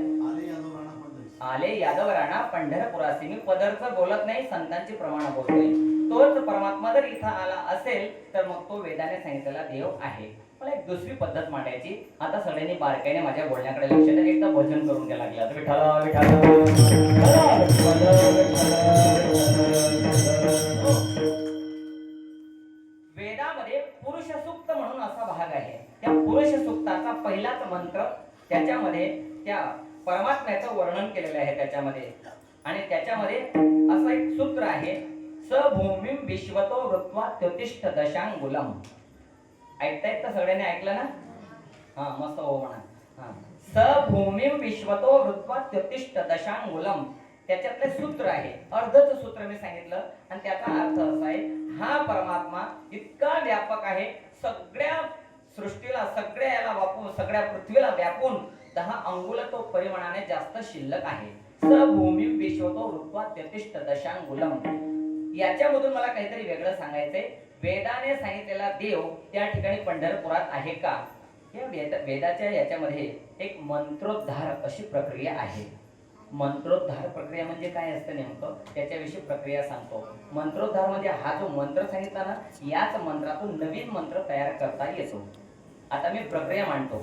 Speaker 1: आले यादव राणा पंढरपुरासे. मी पदरचं बोलत नाही, संतांची प्रमाण बोलतोय. तोच परमात्मा जर इथं आला असेल तर मग तो वेदाने सांगितलेला देव आहे. मला एक दुसरी पद्धत मांडायची. आता सगळ्यांनी बारकाईने माझ्या बोलण्याकडे लक्ष द्या. एकदा भजन करून घ्या लागला तर विठाला विठाला. वेदामध्ये पुरुष सूक्त म्हणून असा भाग आहे. त्या पुरुष सूक्ताचा पहिलाच मंत्र, त्याच्यामध्ये त्या परमात्म्याचं वर्णन केलेलं आहे त्याच्यामध्ये. आणि त्याच्यामध्ये असं एक सूत्र आहे, स भूमिं विश्वतो वृत्वा त्योतिष्ठ दशांगुलम. ऐकतायत का सगळ्यांनी? ऐकलं ना? हा, मस्त हो म्हणा. स भूमिं विश्वतो वृत्वा त्योतिष्ठ दशांगुलम. त्याच्यातले सूत्र आहे, अर्धच सूत्र मी सांगितलं. आणि त्याचा अर्थ असा आहे, हा परमात्मा इतका व्यापक आहे, सगळ्या सृष्टीला, सगळ्या याला वापरून, सगळ्या पृथ्वीला व्यापून 10 अंगुल तो परिमाणाने जास्त शिल्लक आहे. स भूमी विश्वतो वृत्वा त्योतिष्ठ दशांगुलम. याच्यामधून मला काहीतरी वेगळं सांगायचंय. वेदाने सांगितलेला देव त्या ठिकाणी पंढरपुरात आहे का? या वेदाच्या याच्यामध्ये एक मंत्रोद्धार अशी प्रक्रिया आहे. मंत्रोद्धार प्रक्रिया म्हणजे काय असतं नेमकं, त्याच्याविषयी प्रक्रिया सांगतो. मंत्रोद्धार म्हणजे हा जो मंत्र सांगितला ना, याच मंत्रातून नवीन मंत्र तयार करता येतो. आता मी प्रक्रिया मांडतो.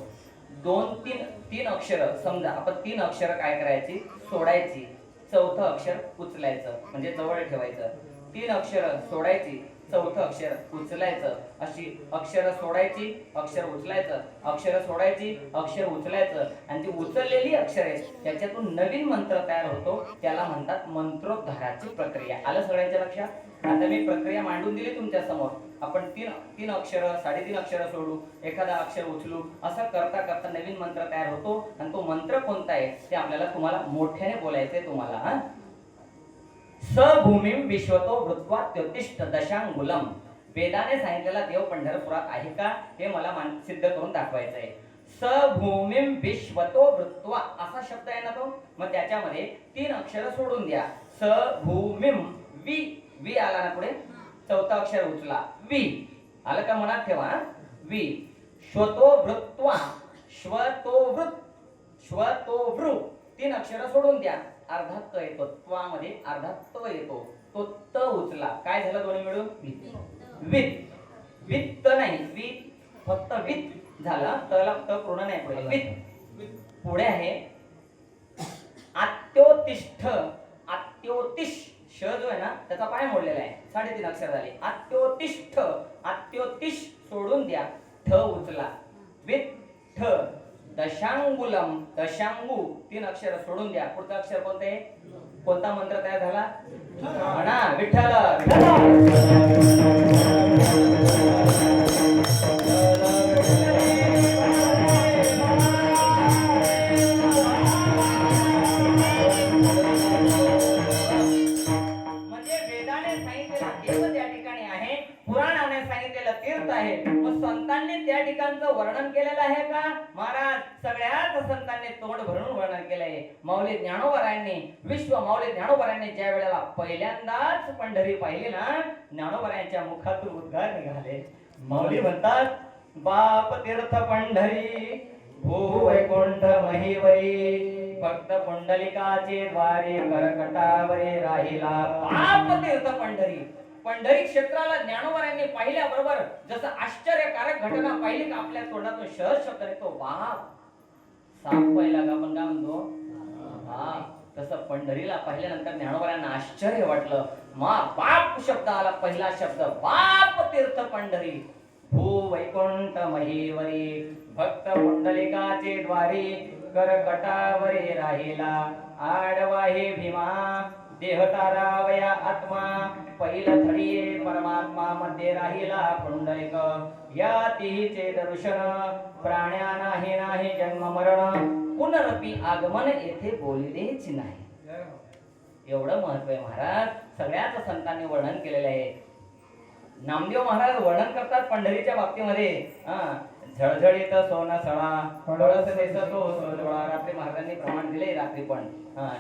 Speaker 1: 2-3 अक्षर, समजा आपण 3 अक्षर काय करायची, सोडायची. 4थं अक्षर उचलायचं म्हणजे जवळ ठेवायचं. तीन अक्षर सोडायची, चौथं अक्षर उचलायचं, अशी अक्षर सोडायची, अक्षर उचलायचं, अक्षर सोडायची, अक्षर उचलायचं, आणि ती उचललेली अक्षर आहे त्याच्यातून नवीन मंत्र तयार होतो, त्याला म्हणतात मंत्रोद्धाराची प्रक्रिया. आलं सगळ्यांच्या लक्षात? आता मी प्रक्रिया मांडून दिली तुमच्या समोर. आपण तीन अक्षर, 3.5 अक्षर सोडू, एखादा अक्षर उचलू, असं करता करता नवीन मंत्र तयार होतो. आणि तो मंत्र कोणता आहे ते आपल्याला तुम्हाला मोठ्याने बोलायचंय तुम्हाला. स भूमिम विश्वतो वृत्वा त्योतिष्ठ दशांगुलम. वेदाने सांगितलेला देव पंढरपुरात आहे का हे मला सिद्ध करून दाखवायचं आहे. स भूमिम विश्वतो वृत्वा असा शब्द आहे ना तो, मग त्याच्यामध्ये 3 अक्षर सोडून द्या. स भूमिम, वी आला ना पुढे, चौथा अक्षर उचला, वी आलं का मनात ठेवा. वी श्वतो वृत्वा, श्वतो वृ 3 अक्षर सोडून द्या. अर्धा त येतो, त्वा मध्ये अर्धा त येतो, तो त उचला. काय झालं दोन्ही मिळून? वित्त नाही, वित फक्त वित झाला, तला त पूर्ण नाही पुढे. वित पुढे आहे आत्योतिष्ठ. श जो आहे ना त्याचा पाय मोडलेला आहे, 3.5 अक्षर झाले. आत्योतिष्ठ सोडून द्या, ठ उचला. विठ दशांगुलम, दशांगू 3 अक्षर सोडून द्या. पुढचा अक्षर कोणतं आहे? कोणता मंत्र तयार झाला? म्हणा विठ्ठल. म्हणजे वेदाने सांगितलेला देव त्या ठिकाणी आहे, पुराणाने सांगितलेलं तीर्थ आहे. मग संतांनी त्या ठिकाणचं वर्णन केलेलं आहे का? महाराज सगळ्याच संतांनी तोंड भरून वर्णन केलंय. माऊली ज्ञानोबरायांनी, विश्व माऊली ज्ञानोबरायांनी ज्या वेळेला पहिल्यांदाच पंढरी पाहिली ना, ज्ञानोबरायांच्या मुखातून उद्गार निघाले. माऊली म्हणतात, बाप तीर्थ पंढरी भू वैकुंठ महिवरी, भक्त पुंडलिकाचे द्वारे करकटावरे राहिला. बाप तीर्थ पंढरी, पंढरी क्षेत्राला ज्ञानोबरायांनी पाहिल्याबरोबर जसं आश्चर्यकारक घटना पाहिली का आपल्या तोंडातून सहज शब्द येतो, बाप. साप पहिला का आपण काय म्हणतो? हा, तसं पंढरीला पाहिल्यानंतर ज्ञानोबरायांना आश्चर्य वाटलं. बाप शब्द आला, पहिला शब्द बाप तीर्थ पंढरी भू वैकुंठ महेवरी, भक्त पुंडलिकाचे द्वारी करकटावरे राहिला. आडवा हे भीमा देह तारावया आत्मा, पहिला थडिये परमात्मा मध्ये राहिला पुंडलिक. या तिचे दर्शन प्राण्या नाही जन्म मरण, पुनरपी आगमन येथे बोलिलेच नाही. एवढं महत्व आहे महाराज. सगळ्याच संतांनी वर्णन केलेलं आहे. नामदेव महाराज वर्णन करतात पंढरीच्या बाबतीमध्ये. झळझळीत सोन सळा, कळस दिसतो सोजवळा. रात्री महाराजांनी प्रमाण दिले, रात्री पण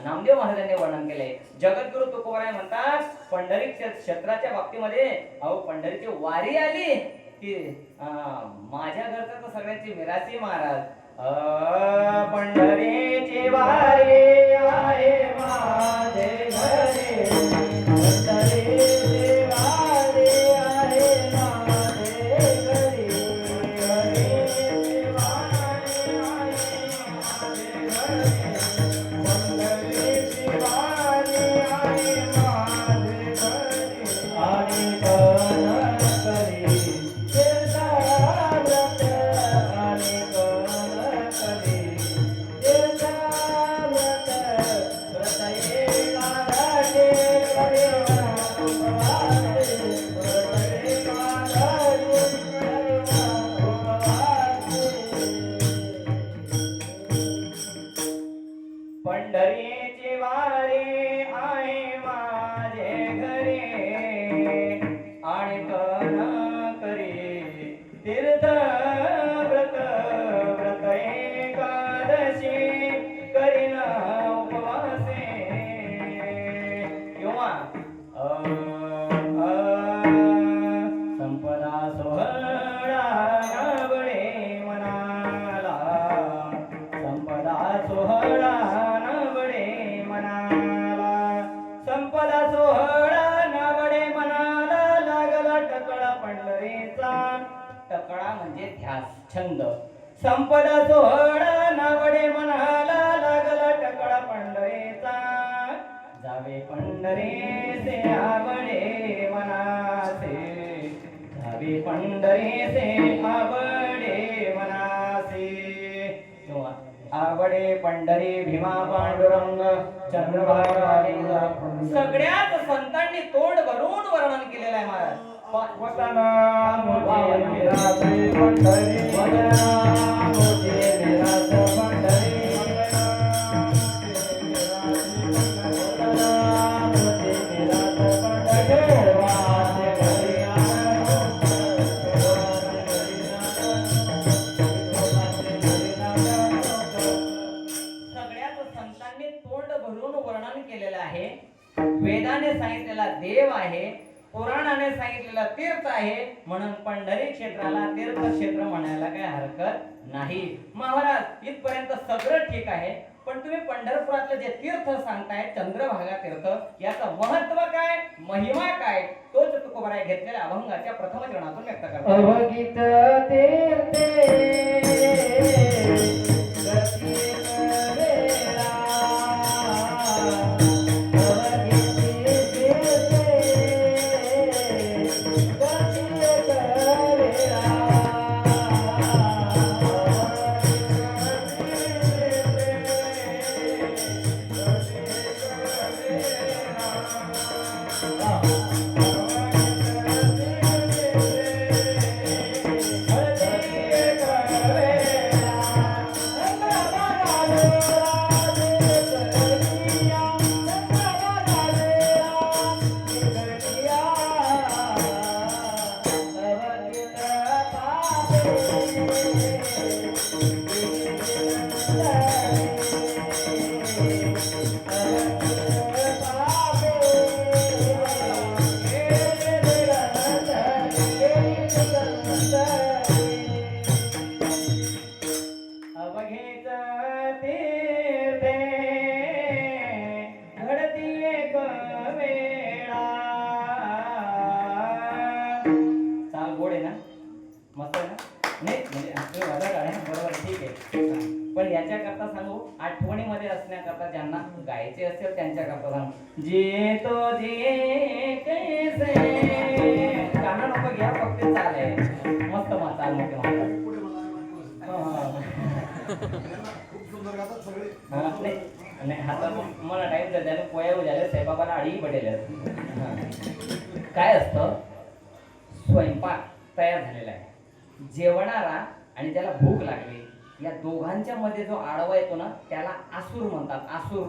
Speaker 1: नामदेव महाराजांनी वर्णन केले. जगद्गुरु तुकोबाराय म्हणतात पंढरी क्षेत्राच्या बाबतीमध्ये, अहो पंढरीची वारी आली की माझ्या घरचा तर सगळ्यांची मिरासी महाराज. पंढरीची वारी आहे माझे घरी, पंढरीची वारी आहे माझे घरी, पंढरीची वारी आहे माझे घरी, पंढरीची वारी आहे माझे घरी. आणि कन करी पंढरीची वारी आहे माझे घरी, आणि कन करी तीर्थ व्रत, व्रत एकादशी करीन उपवासे. किंवा संपदा सोहळा नवळे मनाला, संपदा सोहळा नवळे मनाला, संपदा सोहळा नवळे मनाला. लागला टकळा पंढरीचा, टकळा म्हणजे ध्यास, छंद. संपदा सोहळा नवळे मनाला, लागला टकळा पंढरीचा. जावे पंढरीचे आवडे मनासे, जावे पंढरीचे आवडे मनासे. किंवा आवडे पंढरी भीमा पांडुरंग चंद्रभागा लिंग. सगळ्यात संतांनी तोंड भरून वर्णन केलेलं आहे महाराज.
Speaker 3: वतना मोठे विराचे पंढरी, वतना मोठे विराचे पंढरी,
Speaker 1: वेदाने सांगितलेला देव आहे, पुराणाने सांगितलेला तीर्थ आहे, म्हणून पंढरी क्षेत्राला तीर्थक्षेत्र म्हणायला काही हरकत नाही. महाराज इथपर्यंत सगळं ठीक आहे, पण तुम्ही पंढरपुरातलं जे तीर्थ सांगताय चंद्रभागा तीर्थ, याचं महत्व काय, महिमा काय, तोच तुकोबाराय घेतलेल्या अभंगाच्या प्रथम चरणातून व्यक्त करतात.
Speaker 3: अवगीत तीर्थे
Speaker 1: आठवणीमध्ये असण्याकरता ज्यांना गायचे असेल त्यांच्याकरता सांगू. जे तो जे कैसे गाणं नको घ्या, फक्त चाल आहे मस्त चाल मोठे म्हणतात.
Speaker 2: खूप सुंदर गातात सगळे.
Speaker 1: नाही आता मला टाईम झाले पोया झाले साईबाबाला अडीही पडेल. काय असतं, स्वयंपाक तयार झालेला आहे, जेवणारा आणि त्याला भूक लागली, या दोघांच्या मध्ये जो आडवा येतो ना त्याला आसूर म्हणतात. आसूर.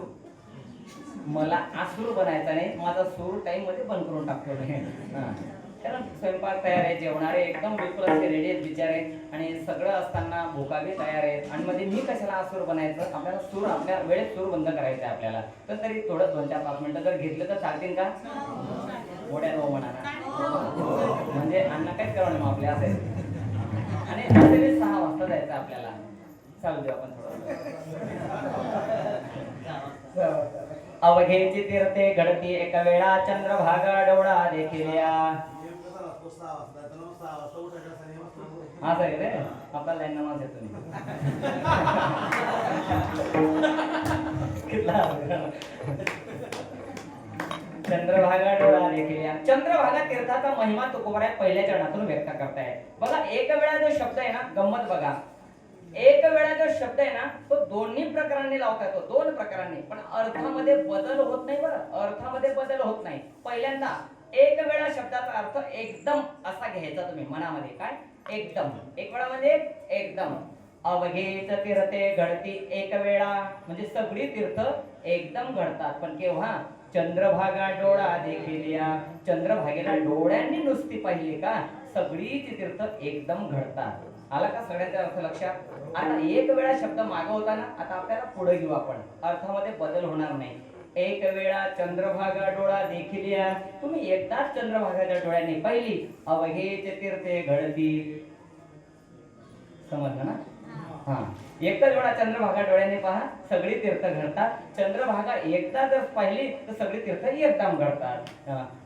Speaker 1: मला आसूर बनायचा नाही, माझा सूर टाइम मध्ये बंद करून टाकतो. कारण स्वयंपाक तयार आहे, जेवणारे एकदम बिलकुल असे रेडी आहेत बिचारे, आणि सगळं असताना भूका बी तयार आहेत, आणि मध्ये मी कशाला आसूर बनायचं, आपल्याला सूर आपल्या वेळेत सूर बंद करायचं आहे आपल्याला. तर तरी थोडं 2-4-5 मिनिटं जर घेतलं तर चालतील का? मोठ्या नो म्हणा म्हणजे अन्न काहीच करा मग आपल्या असेल. आणि 6 वाजता जायचं आपल्याला. चालू दे आपण थोडं. अवघेची तीर्थे घडती एक वेळा चंद्रभागा डोळा देखिल्या. हा सर रे आपला लाईन नाव घेतो चंद्रभागा डोळा देखिल्या. चंद्रभागा तीर्थाचा महिमा तुकोबाराय पहिल्या चरणातून व्यक्त करताय. बघा एक वेळा जो शब्द आहे ना, गंमत बघा, एक वेळा जो शब्द आहे ना तो दोन्ही प्रकारांनी लावता येतो, 2 प्रकारांनी, पण अर्थामध्ये बदल होत नाही. बरं, अर्थामध्ये बदल होत नाही. पहिल्यांदा एक वेळा शब्दाचा अर्थ एकदम असा घ्यायचा तुम्ही मनामध्ये. काय? एकदम. एक वेळा म्हणजे एकदम. अवघेच तीर्थे घडती एक वेळा म्हणजे सगळी तीर्थ एकदम घडतात, पण केव्हा? चंद्रभागा डोळा देखिल्या. चंद्रभागेला डोळ्यांनी नुसती पाहिली का सगळीच तीर्थ एकदम घडतात. आला का सगळ्यांचा अर्थ लक्षात? आता एक वेळा शब्द मागवताना आता आपल्याला पुढे घेऊ आपण, अर्थामध्ये बदल होणार नाही. एक वेळा चंद्रभागा डोळा देखिल्या, तुम्ही एकदाच चंद्रभागाच्या डोळ्यांनी पाहिली. अवघेच तीर्थे घडती. समजलं ना? हा एकच वेळा चंद्रभागा डोळ्यांनी पहा, सगळी तीर्थ घडतात. चंद्रभागा एकदा जर पाहिली तर सगळी तीर्थ एकदम घडतात.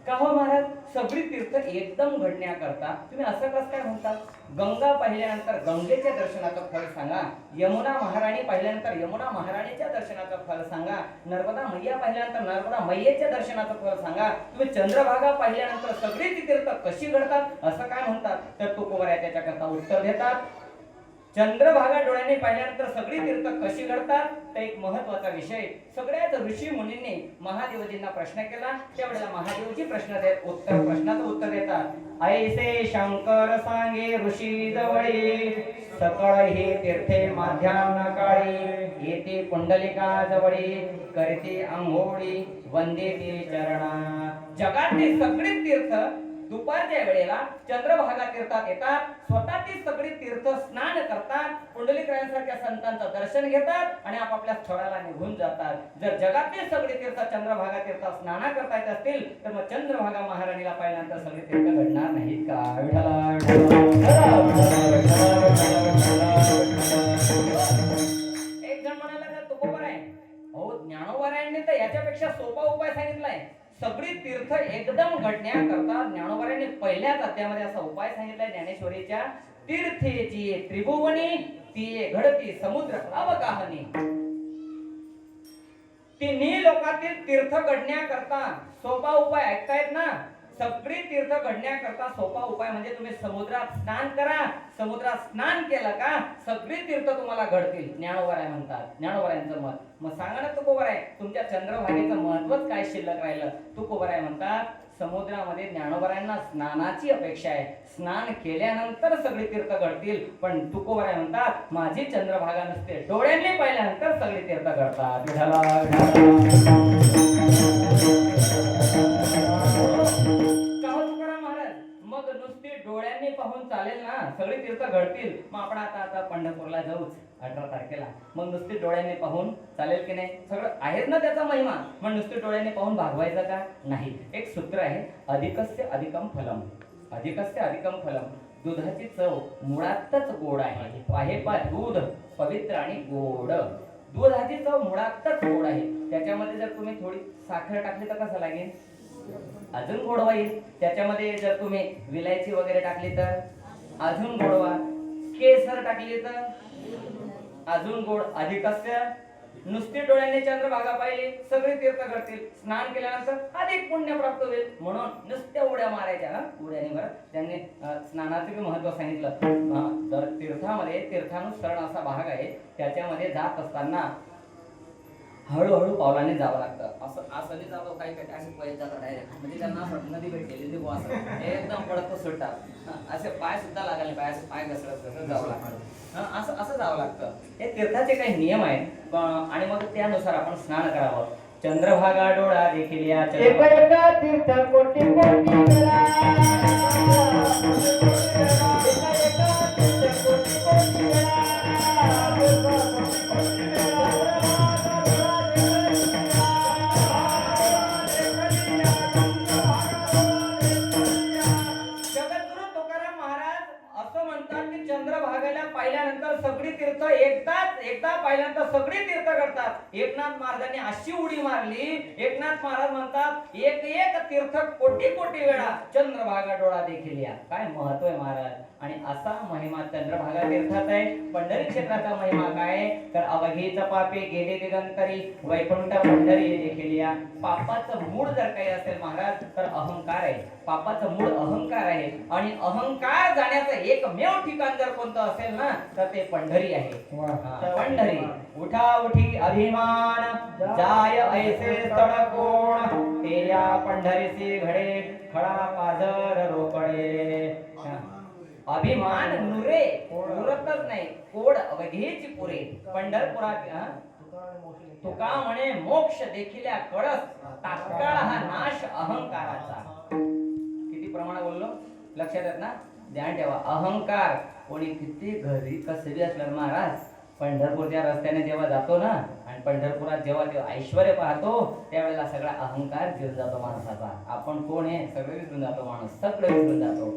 Speaker 1: का हो महाराज, सगळी तीर्थ एकदम घडण्याकरता तुम्ही असं कसं काय म्हणतात? गंगा पाहिल्यानंतर गंगेच्या दर्शनाचं फळ सांगा, यमुना महाराणी पाहिल्यानंतर यमुना महाराणीच्या दर्शनाचं फळ सांगा, नर्मदा मैया पाहिल्यानंतर नर्मदा मैयेच्या दर्शनाचं फळ सांगा. तुम्ही चंद्रभागा पाहिल्यानंतर सगळी ती तीर्थ कशी घडतात असं काय म्हणतात? तर तुकोबराय त्याच्याकरता उत्तर देतात, चंद्रभागा डोळ्यांनी पाहिल्यानंतर सगळी तीर्थ कशी घडतात. तर एक महत्वाचा विषय, सगळ्याच ऋषी मुनींनी महादेवजींना प्रश्न केला, त्यावेळेला महादेवजी प्रश्नाचं उत्तर देतात. ऐसे शंकर सांगे ऋषी जवळी, सकळ हे तीर्थे माध्यान्ह काळी, येते कुंडलिका जवळी, करते अंघोळी, वंदे ते चरणा. जगातली सगळी तीर्थ दुपारच्या वेळेला चंद्रभागा तीर्थात येतात, स्वतः ती सगळी तीर्थ स्नान करतात, पुंडलिकरायांसारख्या संतांचं दर्शन घेतात आणि आपापल्या स्थळाला निघून जातात. जर जगातली सगळी तीर्थ चंद्रभागा तीर्थात स्नान करता येत असतील तर मग चंद्रभागा महाराणीला पाहिल्यानंतर सगळी तीर्थ घडणार नाहीत का? एक जण म्हणाला का तुकोबराय, अहो ज्ञानोबारायांनी तर याच्यापेक्षा सोपा उपाय सांगितलाय. सगळी तीर्थ एकदम घडण्याकरता ज्ञानोबारायांनी पहिल्याच अध्यायामध्ये असा उपाय सांगितलाय ज्ञानेश्वरीच्या, तीर्थेची त्रिभुवनी ती घडती समुद्र अवगाहनी. तिन्ही लोकातील तीर्थ घडण्याकरता सोपा उपाय ऐकतायत ना? सगळी तीर्थ घडण्याकरता सोपा उपाय म्हणजे तुम्ही समुद्रात स्नान करा. समुद्रात स्नान केलं का सगळी तीर्थ तुम्हाला घडतील, ज्ञानोबाराय म्हणतात. ज्ञानोबारायांचं मत. मग सांगा ना तुकोबराय, तुमच्या चंद्रभागेचं महत्वच काय शिल्लक राहिलं? तुकोबराय म्हणतात, समुद्रामध्ये ज्ञानोबारायांना स्नानाची अपेक्षा आहे, स्नान केल्यानंतर सगळी तीर्थ घडतील. पण तुकोबराय म्हणतात, माझी चंद्रभागा नसते, डोळ्यांनी पाहिल्यानंतर सगळी तीर्थ घडतात. मग नुसती डोळ्यांनी पाहून चालेल ना? सगळी तीर्थ घडतील. मग आपण आता पंढरपूरला जाऊच 18 तारखेला. मग नुसती डोळ्यांनी पाहून चालेल की नाही? सगळं आहेच ना त्याचा महिमा. मग नुसती डोळ्यांनी पाहून भागवायचं का? नाही. एक सूत्र आहे, अधिकस्य अधिकम फलम. अधिकस्य अधिकम फलम. दुधाची चव मुळातच गोड आहे. आहे पा दूध पवित्र आणि गोड. दुधाची चव मुळातच गोड आहे. त्याच्यामध्ये जर तुम्ही थोडी साखर टाकली तर कसं लागेल? अजून गोडवा येईल. त्याच्यामध्ये जर तुम्ही विलायची वगैरे टाकली तर अजून गोडवा. केसर टाकली तर अजून गोड. अधिकस्य. नुसती डोळ्यांनी चंद्रभागा पाहिली सगळी तीर्थ घडतील. स्नान केल्यानंतर अधिक पुण्य प्राप्त होईल. म्हणून नुसत्या उड्या मारायच्या. उड्याने बरं त्यांनी स्नानाचे बी महत्व सांगितलं. तर तीर्थामध्ये तीर्थानुसरण असा भाग आहे, त्याच्यामध्ये जात असताना हळूहळू पावलाने जावं लागतं. असं असं जातो काही काही असे पाय जातात डायरेक्ट. म्हणजे त्यांना असं नदी भेटलेली असं एकदम पडत सुटतात. असे पाय सुद्धा लागायला पाय, असे पाय घसरत जावं लागतं. असं जावं लागतं. हे तीर्थाचे काही नियम आहेत आणि मग त्यानुसार आपण स्नान करावं. चंद्रभागा डोळा देखील या
Speaker 3: तीर्थ कोटी कोटी
Speaker 1: सगळी तीर्थ एकदा पाहिल्यानंतर सगळी तीर्थ घडतात. एकनाथ महाराजांनी अशी उडी मारली. एकनाथ महाराज म्हणतात, एक एक तीर्थ कोटी कोटी वेळा चंद्रभागा डोळा देखील या. काय महत्व आहे महाराज. आणि असा महिमा चंद्रभागा तीर्थाचा आहे. पंढरी क्षेत्राचा महिमा काय? तर अवघीच पापे गेले दिगंतरी, वैकुंठ पंढरी देखील या. पापाचं मूळ जर काही असेल महाराज तर अहंकार आहे. पापाचं मूळ अहंकार आहे. आणि अहंकार जाण्याचं एकमेव ठिकाण जर कोणतं असेल ना तर ते पंढरी आहे. पंढरी. उठा उठी अभिमान जाय ऐसे स्थळ कोण, ते या पंढरीसी घडे खळा पाझर रोकडे. अभिमान नुरे पुरतच नाही, कोड अवघीची पुरे. पंढरपुरात तुका म्हणे मोक्ष देखील कळस, तात्काळ हा नाश अहंकाराचा. किती प्रमाण बोललो लक्षात येत ना? ध्यान ठेवा. अहंकार कोणी किती घरी कसबी असलं महाराज, पंढरपूरच्या रस्त्याने जेव्हा जातो ना आणि पंढरपुरात जेव्हा ते ऐश्वर पाहतो त्यावेळेला सगळा अहंकार विसरून जातो माणसाचा. आपण कोण आहे सगळं विसरून जातो माणूस, सगळं विसरून जातो.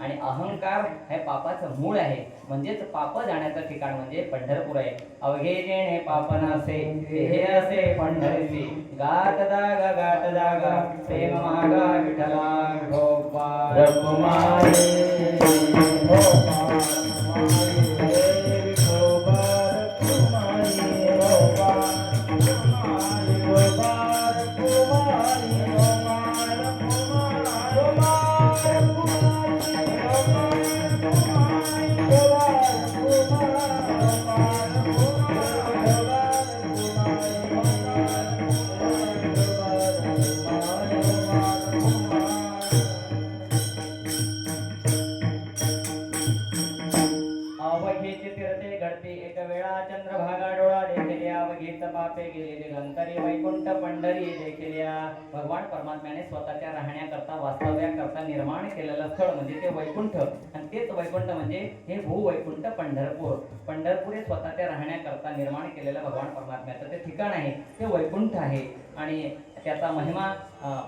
Speaker 1: आणि अहंकार हे पापाचं मूळ आहे. म्हणजेच पाप जाण्याचं ठिकाण म्हणजे पंढरपूर आहे. अवघे जेणे पाप नासे हे असे पंढरीसी गात जागा प्रेम मागा विठला गोपाळ
Speaker 3: रघुमाई
Speaker 1: अवघेचे तीर्थे घडते एक वेळा चंद्रभागा डोळा देखिल्या अवघेच पापे गेलेले गंतरी वैकुंठ पंढरी देखिल्या. भगवान परमात्म्याने स्वतःच्या राहण्याकरता वास्तव्याकरता निर्माण केलेलं स्थळ म्हणजे ते वैकुंठ. आणि तेच वैकुंठ म्हणजे हे भूवैकुंठ पंढरपूर. पंढरपूर हे स्वतःच्या राहण्याकरता निर्माण केलेलं भगवान परमात्म्याचं ते ठिकाण आहे, ते वैकुंठ आहे. आणि त्याचा महिमा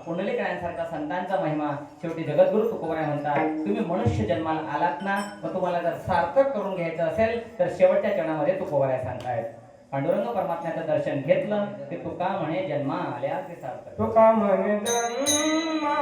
Speaker 1: पुंडलिकायांसारखा संतांचा महिमा शेवटी जगद्गुरु तुकोबराय म्हणतात, तुम्ही मनुष्य जन्माला आलात ना, मग तुम्हाला जर सार्थक करून घ्यायचं असेल तर शेवटच्या चरणामध्ये तुकोबराय सांगतायत. पांडुरंग परमात्म्याचं दर्शन घेतलं की तुका म्हणे जन्मा आल्या ते सार्थक.
Speaker 3: तुका म्हणे जन्मा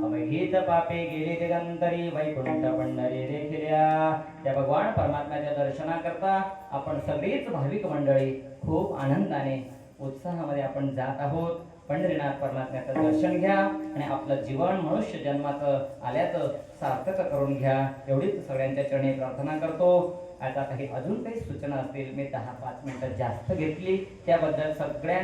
Speaker 1: अवघीत पापे गेली दिगंतरी वैकुंठ पंढरी देखिल्या. त्या भगवान परमात्म्याच्या दर्शनाकरता आपण सगळीच भाविक मंडळी खूप आनंदाने उत्साहामध्ये आपण जात आहोत. पंढरीनाथ परमात्म्याचं दर्शन घ्या आणि आपलं जीवन मनुष्य जन्माचं आल्याचं सार्थक करून घ्या एवढीच सगळ्यांच्या चरणी प्रार्थना करतो. आता काही अजून काही सूचना असतील, मी 10-5 मिनिटं जास्त घेतली त्याबद्दल सगळ्या